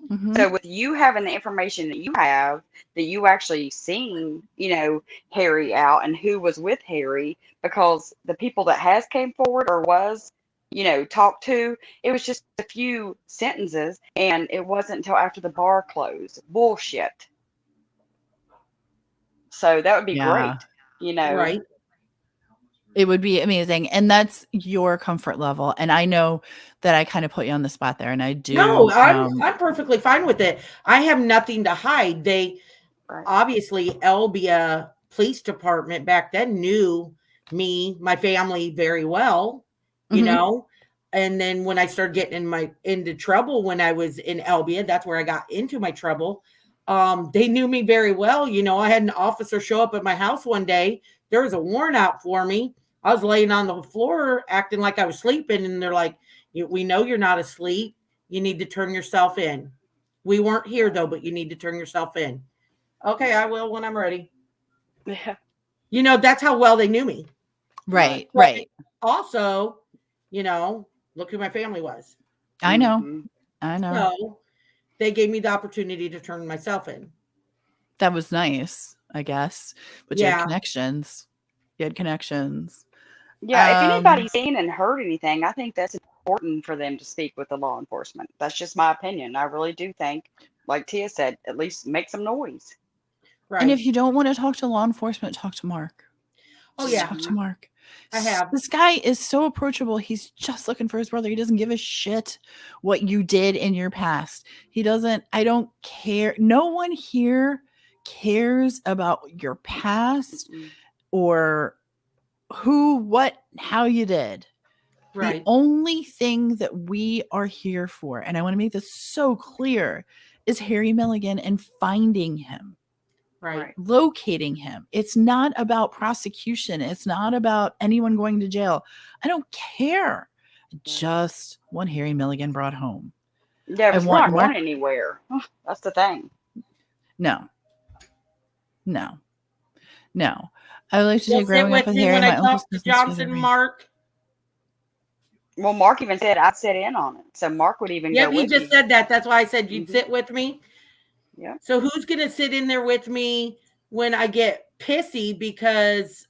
Mm-hmm. So with you having the information that you have, that you actually seen, Harry out and who was with Harry, because the people that has came forward or was, talked to, it was just a few sentences, and it wasn't until after the bar closed. Bullshit. So that would be Yeah. great, Right. It would be amazing. And that's your comfort level. And I know that I kind of put you on the spot there, and I do. No, I'm perfectly fine with it. I have nothing to hide. They Right. obviously Elbia Police Department back then knew me, my family very well, Mhm. And then when I started getting into trouble when I was in Elbia, that's where I got into my trouble. They knew me very well. I had an officer show up at my house one day. There was a warrant out for me. I was laying on the floor acting like I was sleeping, and they're like, "We know you're not asleep. You need to turn yourself in. We weren't here though, but you need to turn yourself in." Okay, I will when I'm ready. Yeah. That's how well they knew me. Right. But Right. also, look who my family was. I know. Mhm. I know. So they gave me the opportunity to turn myself in. That was nice, I guess. But you had Yeah. connections. You had connections. Yeah, if anybody's seen and heard anything, I think that's important for them to speak with the law enforcement. That's just my opinion. I really do think, like Tia said, at least make some noise. Right. And if you don't want to talk to law enforcement, talk to Mark. Oh, Just yeah. talk to Mark. I have. This guy is so approachable. He's just looking for his brother. He doesn't give a shit what you did in your past. He doesn't. I don't care. No one here cares about your past Mm-mm. or who, what, how you did. Right. The only thing that we are here for, and I want to make this so clear, is Harry Milligan and finding him. Right. Locating him. It's not about prosecution. It's not about anyone going to jail. I don't care. I just want Harry Milligan brought home. Yeah, I but it's want not Mark. going anywhere. That's the thing. No. I would like to You'll say sit growing up with with me Harry when and I my uncle's talk to business together. Johnson, Mark. Well, Mark even said I'd sit in on it. So Mark would even Yep, go he with just me. said that. That's why I said you'd Mhm. sit with me. Yeah. So who's going to sit in there with me when I get pissy because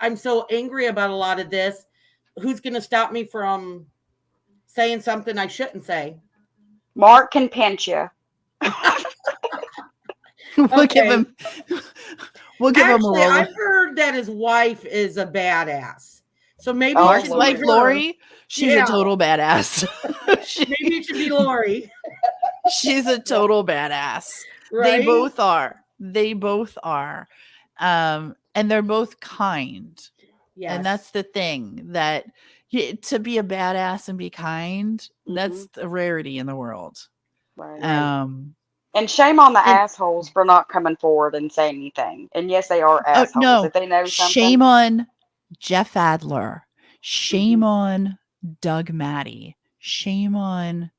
I'm so angry about a lot of this? Who's going to stop me from saying something I shouldn't say? Mark can pinch you. We'll give him. We'll give him a Actually, roll. I've heard that his wife is a badass. So maybe Oh, it Mark's should wife, be her. Lori, she's Yeah. a total badass. Maybe it should be Lori. She's a total badass. Right? They both are. And they're both kind. Yes. And that's the thing, that to be a badass and be kind, that's a rarity in the world. Right. And shame on the and- assholes for not coming forward and saying anything. And yes, they are assholes. no, If they know shame something. on Jeff Adler. Shame on Doug Maddie. Shame on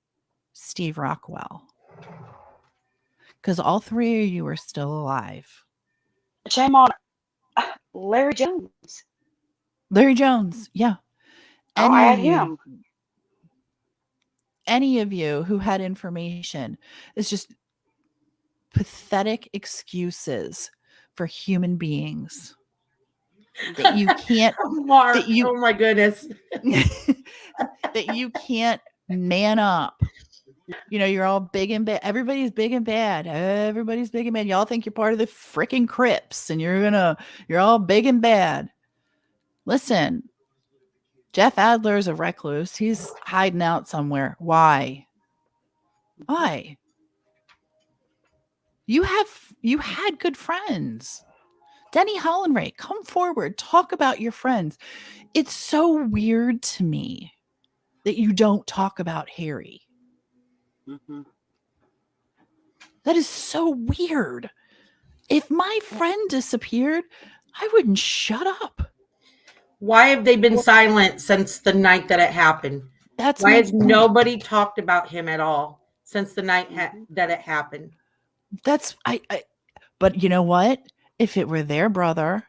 Steve Rockwell. Because all three of you are still alive. Shame on Larry Jones. Larry Jones, yeah. I'll add him. Any of you who had information is just pathetic excuses for human beings that you can't. Mark, that you, oh my goodness. that you can't man up. You're all big and bad. Everybody's big and bad. Everybody's big and bad. Y'all think you're part of the freaking Crips and you're all big and bad. Listen, Jeff Adler's a recluse. He's hiding out somewhere. Why? Why? You had good friends. Denny Hollandray, come forward. Talk about your friends. It's so weird to me that you don't talk about Harry. Mm-hmm. That is so weird. If my friend disappeared, I wouldn't shut up. Why have they been silent since the night that it happened? That's Why my has point. nobody talked about him at all since the night that it happened? That's but you know what? If it were their brother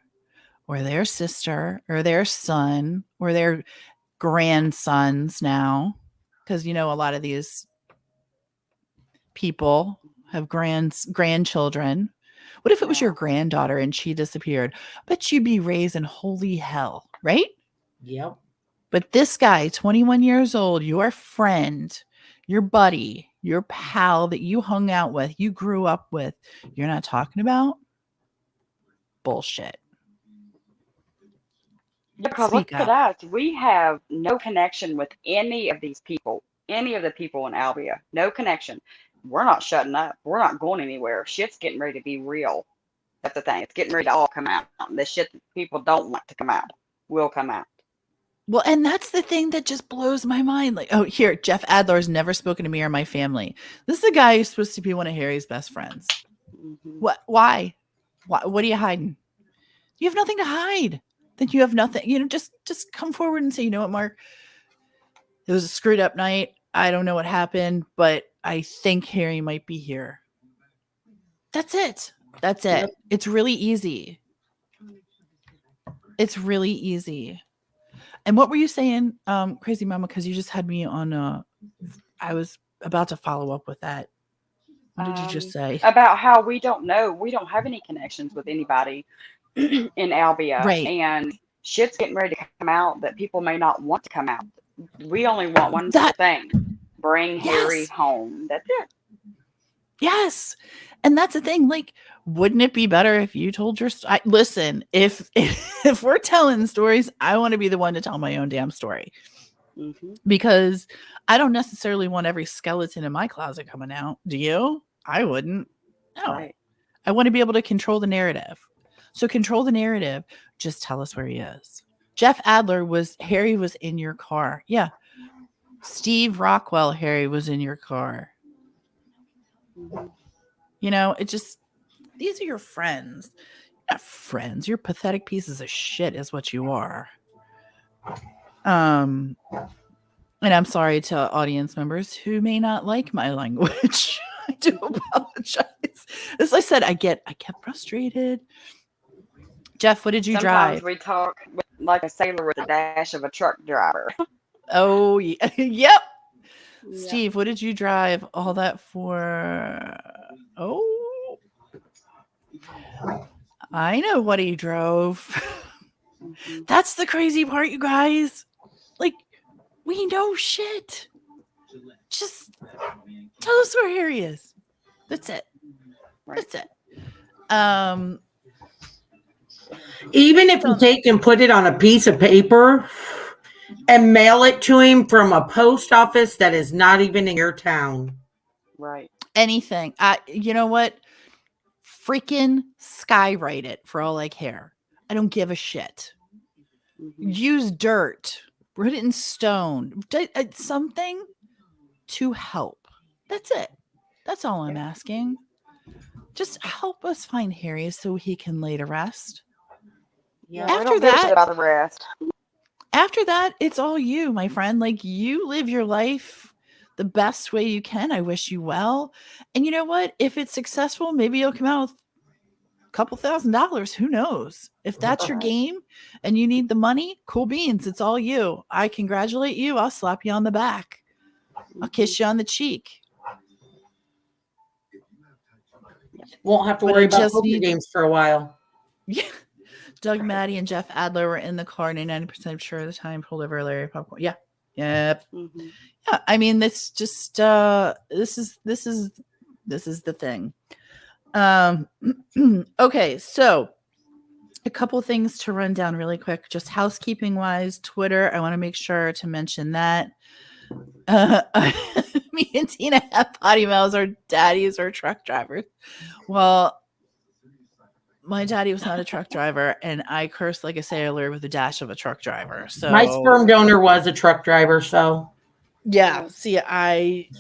or their sister or their son or their grandsons now, because a lot of these people have grandchildren. What if it was your granddaughter and she disappeared? Bet you'd be raising holy hell, right? Yep. But this guy, 21 years old, your friend, your buddy, your pal that you hung out with, you grew up with, you're not talking about? Bullshit. Yeah, because Speak look at up. us. We have no connection with any of these people, any of the people in Albia. No connection. We're not shutting up. We're not going anywhere. Shit's getting ready to be real. That's the thing. It's getting ready to all come out. The shit that people don't want to come out will come out. Well, and that's the thing that just blows my mind. Like, oh, here, Jeff Adler's never spoken to me or my family. This is a guy who's supposed to be one of Harry's best friends. Mm-hmm. What? Why? What are you hiding? You have nothing to hide. Then you have nothing. Just come forward and say, you know what, Mark? It was a screwed up night. I don't know what happened, but I think Harry might be here. That's it. That's it. Yep. It's really easy. It's really easy. And what were you saying, Crazy Mama? Because you just had me on. I was about to follow up with that. What did you just say? About how we don't know. We don't have any connections with anybody in Albia. Right. And shit's getting ready to come out that people may not want to come out. We only want one thing. Bring Harry home. That's it. Yes. And that's the thing. Like, wouldn't it be better if you told your story? Listen, if we're telling stories, I want to be the one to tell my own damn story. Mm-hmm. Because I don't necessarily want every skeleton in my closet coming out. Do you? I wouldn't. No. Right. I want to be able to control the narrative. So control the narrative. Just tell us where he is. Jeff Adler Harry was in your car. Yeah. Steve Rockwell, Harry was in your car. It just, these are your friends. You're not friends. You're pathetic pieces of shit is what you are. And I'm sorry to audience members who may not like my language. I do apologize. As I said, I get frustrated. Jeff, what did you drive? Sometimes we talk like a sailor with a dash of a truck driver. Oh, yeah. Yep. Steve, what did you drive all that for? Oh, I know what he drove. Mm-hmm. That's the crazy part, you guys. Like, we know shit. Just tell us where Harry is. That's it. Right. That's it. Even if you take and put it on a piece of paper and mail it to him from a post office that is not even in your town. Right. Anything. You know what? Freaking skywrite it for all I care. I don't give a shit. Mm-hmm. Use dirt. Put it in stone. Something to help. That's it. That's all I'm asking. Just help us find Harry so he can lay to rest. Yeah. After that, about the rest. After that, it's all you, my friend. Like, you live your life the best way you can. I wish you well. And you know what? If it's successful, maybe you'll come out with a couple $1,000. Who knows? If that's your game and you need the money, cool beans. It's all you. I congratulate you. I'll slap you on the back. I'll kiss you on the cheek. Won't have to worry about poker games for a while. Yeah. Doug, Maddie, and Jeff Adler were in the car 99% sure of the time. Pulled over Larry Popcorn. Yeah. Yep. Mm-hmm. Yeah. I mean, that's just this is the thing. Okay, so A couple things to run down really quick, just housekeeping wise. Twitter, I want to make sure to mention that. Me and Tina have potty mouths. Our daddies are truck drivers. Well, my daddy was not a truck driver, and I cursed like a sailor with a dash of a truck driver. So My sperm donor was a truck driver, so yeah. See, I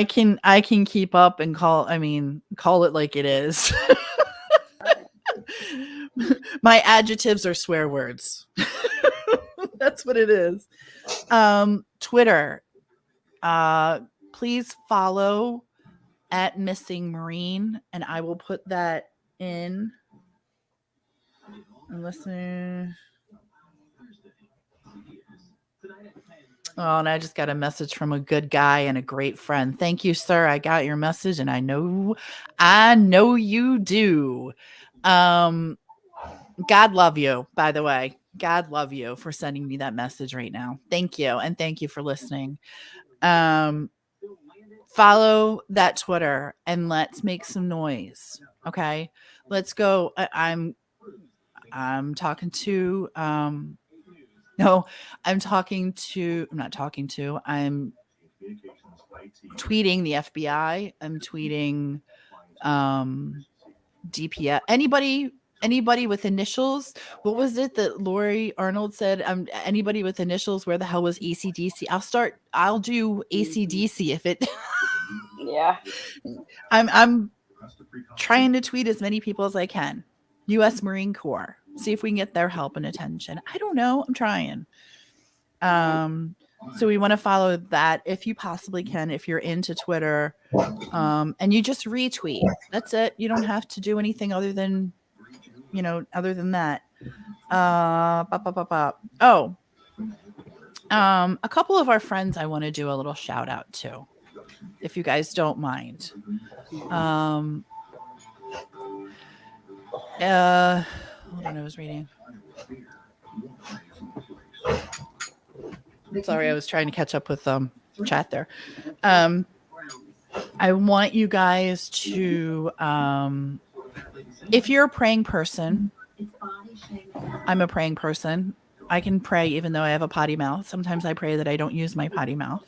can keep up and call it like it is. My adjectives are swear words. That's what it is. Twitter. Please follow at Missing Marine, and I will put that in. I'm listening. Oh, and I just got a message from a good guy and a great friend. Thank you, sir. I got your message, and I know you do. God love you, by the way. God love you for sending me that message right now. Thank you, and thank you for listening. Follow that Twitter and let's make some noise. Okay, let's go. I'm talking to no, I'm tweeting the FBI. I'm tweeting DPS. Anybody with initials. What was it that Lori Arnold said? Anybody with initials, where the hell was ACDC? I'll do ACDC if it Yeah. I'm trying to tweet as many people as I can. US Marine Corps. See if we can get their help and attention. I don't know. I'm trying. So we want to follow that if you possibly can, if you're into Twitter. And you just retweet. That's it. You don't have to do anything other than that. A couple of our friends I want to do a little shout out to, if you guys don't mind. Hold on, I was reading. Sorry, I was trying to catch up with chat there. I want you guys to, if you're a praying person, I'm a praying person. I can pray even though I have a potty mouth. Sometimes I pray that I don't use my potty mouth.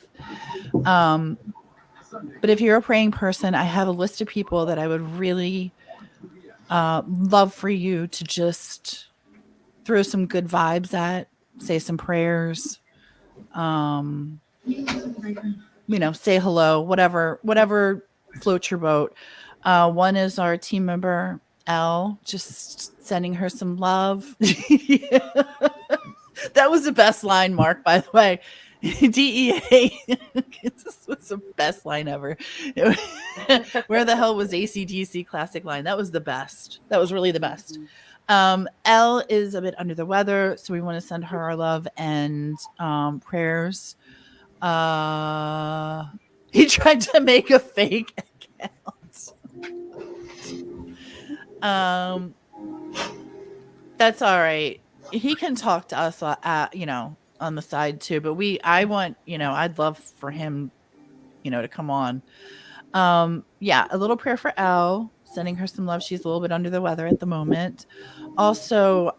But if you're a praying person, I have a list of people that I would really love for you to just throw some good vibes at, say some prayers, say hello, whatever floats your boat. One is our team member, Elle, just sending her some love. That was the best line, Mark, by the way. DEA. This was the best line ever. Where the hell was ACDC classic line? That was the best. That was really the best. Elle is a bit under the weather, so we want to send her our love and prayers. He tried to make a fake account. That's all right. He can talk to us, on the side too. But I'd love for him, to come on. A little prayer for Elle, sending her some love. She's a little bit under the weather at the moment. Also,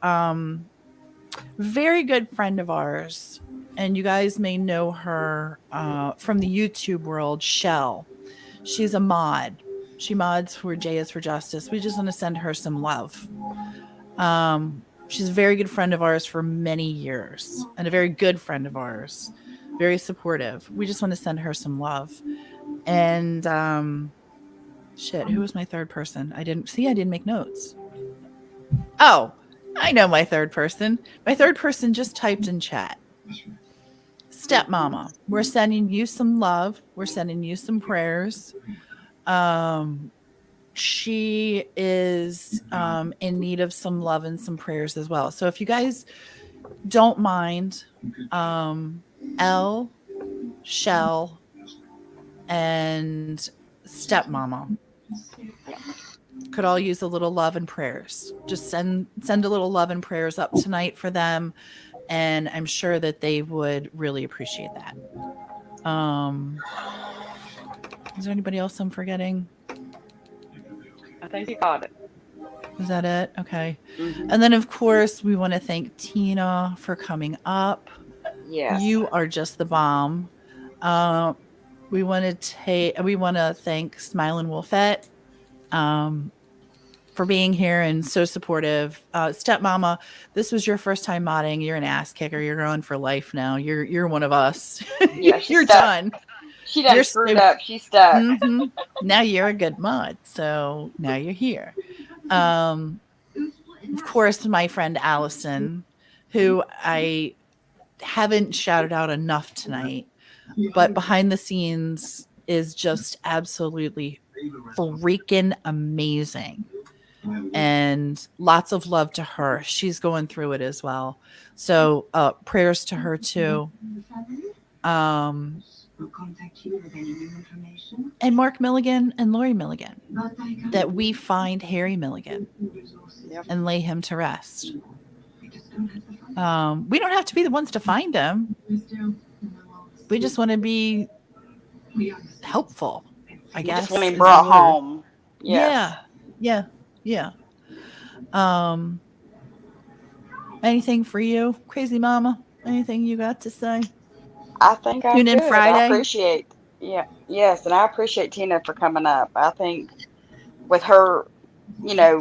very good friend of ours, and you guys may know her from the YouTube world, Shell. She's a mod. She mods for J is for Justice. We just want to send her some love. She's a very good friend of ours for many years, and a very good friend of ours, very supportive. We just want to send her some love. And who was my third person? I didn't make notes. Oh, I know my third person. My third person just typed in chat. Stepmama, we're sending you some love. We're sending you some prayers. She is in need of some love and some prayers as well. So if you guys don't mind, Elle, Shell, and Stepmama could all use a little love and prayers. Just send a little love and prayers up tonight for them, and I'm sure that they would really appreciate that. Is there anybody else I'm forgetting? I think you got it. Is that it? Okay. Hmm. And then, of course, we want to thank Tina for coming up. Yes. You are just the bomb. Uh, we want to thank Smiling Wolfette um, for being here and so supportive. Stepmama, this was your first time modding. You're an ass kicker. You're going for life now. You're one of us. Yeah, she's You're stuck. done. She You're done screwed up. She's stuck. mm-hmm. Now you're a good mod. So now you're here. Of course, my friend Allison, who I haven't shouted out enough tonight, but behind the scenes is just absolutely freaking amazing. And lots of love to her. She's going through it as well. So prayers to her too. And Mark Milligan and Lori Milligan, that we find Harry Milligan Yep. and lay him to rest. We don't have to be the ones to find him. We just want to be helpful, I guess. Just want him brought home. Yes. Yeah. Anything for you, crazy mama? Anything you got to say? I think I'm Tune in good. Friday. I appreciate. Yeah. Yes, and I appreciate Tina for coming up. I think with her,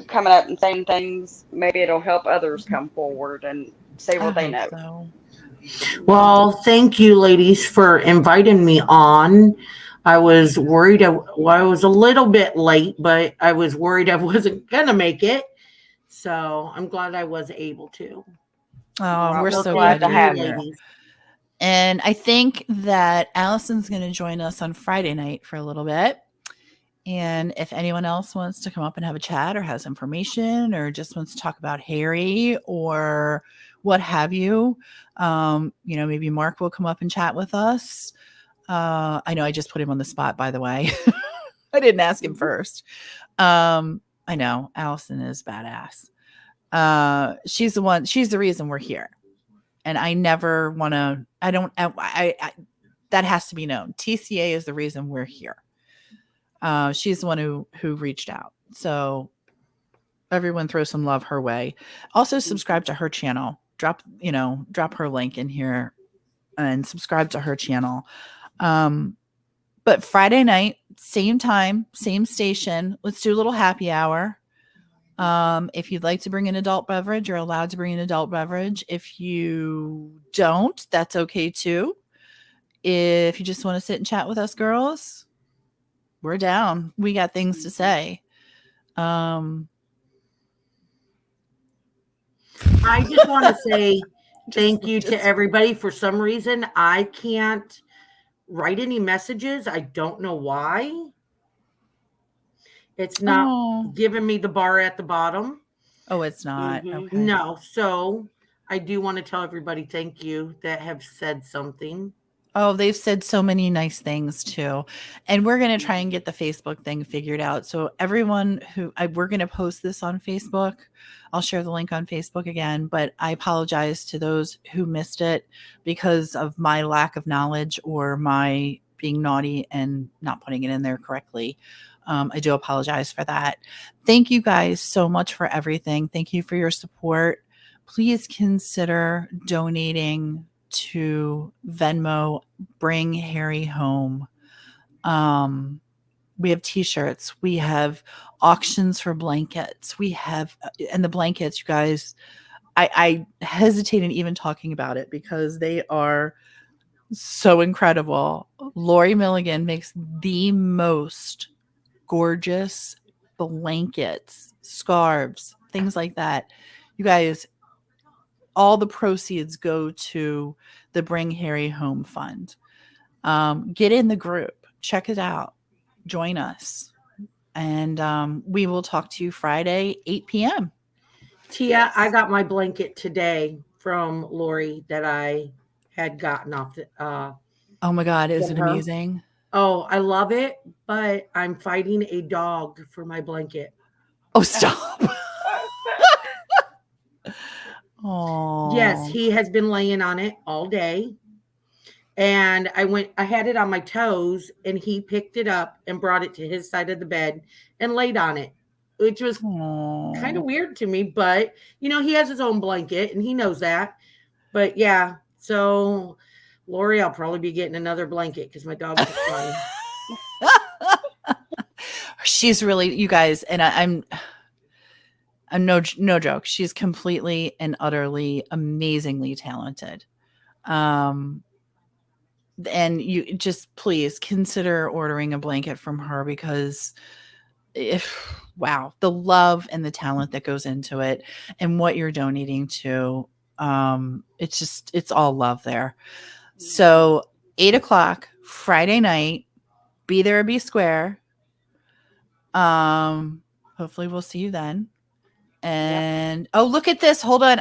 coming up and saying things, maybe it'll help others come forward and say what they know. So. Well, thank you, ladies, for inviting me on. I was worried. I was a little bit late, but I was worried I wasn't going to make it. So I'm glad I was able to. Oh, we're so glad glad to you're have here. you. And I think that Allison's going to join us on Friday night for a little bit. And if anyone else wants to come up and have a chat or has information or just wants to talk about Harry or what have you, maybe Mark will come up and chat with us. I know I just put him on the spot, by the way. I didn't ask him first. I know Allison is badass. She's the reason we're here. And I never want to, that has to be known. TCA is the reason we're here. She's the one who reached out. So everyone throw some love her way. Also subscribe to her channel. Drop her link in here and subscribe to her channel. But Friday night, same time, same station. Let's do a little happy hour. If you'd like to bring an adult beverage, you're allowed to bring an adult beverage. If you don't, that's okay too. If you just want to sit and chat with us girls, we're down. We got things to say. I just want to say thank you to everybody. For some reason, I can't write any messages. I don't know why. It's not giving me the bar at the bottom. Oh, it's not. Mm-hmm. Okay. No. So I do want to tell everybody thank you that have said something. Oh, they've said so many nice things too. And we're going to try and get the Facebook thing figured out. So everyone we're going to post this on Facebook. I'll share the link on Facebook again, but I apologize to those who missed it because of my lack of knowledge or my being naughty and not putting it in there correctly. I do apologize for that. Thank you guys so much for everything. Thank you for your support. Please consider donating to Venmo, Bring Harry Home. We have t-shirts. We have auctions for blankets. We have, and the blankets, you guys, I hesitate in even talking about it because they are so incredible. Lori Milligan makes the most gorgeous blankets, scarves, things like that. You guys, all the proceeds go to the Bring Harry Home Fund. Get in the group, check it out, join us, and we will talk to you Friday, 8 p.m. Tia, yes. I got my blanket today from Lori that I had gotten off the. Oh my God, is it amazing? Oh, I love it, but I'm fighting a dog for my blanket. Oh, stop. Oh. Yes, he has been laying on it all day. And I had it on my toes and he picked it up and brought it to his side of the bed and laid on it. which was kind of Aw. weird to me, but he has his own blanket and he knows that. But yeah, so Lori, I'll probably be getting another blanket because my dogs are crying. She's really, you guys, and I'm no joke. She's completely and utterly amazingly talented. And you just please consider ordering a blanket from her because wow, the love and the talent that goes into it and what you're donating to, it's all love there. So 8:00 Friday night, be there or be square. Hopefully we'll see you then. And oh, look at this. Hold on.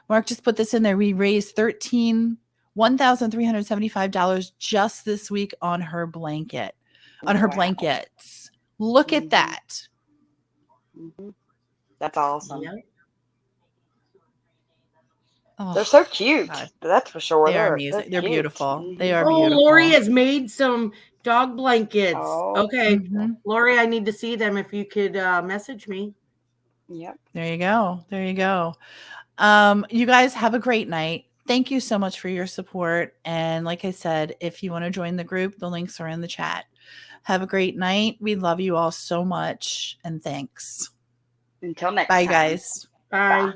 Mark just put this in there. We raised $1,375 just this week on her blanket, on her Wow. blankets. Look at that. That's awesome. Yeah. Oh, They're so cute. God. That's for sure. They are amazing. They're cute. beautiful. They are Oh, beautiful. Lori has made some dog blankets. Oh. Okay. Mhm. Lori, I need to see them. If you could message me. Yep. There you go. There you go. You guys have a great night. Thank you so much for your support. And like I said, if you want to join the group, the links are in the chat. Have a great night. We love you all so much. And thanks. Until next Bye, time. guys. Bye. Bye.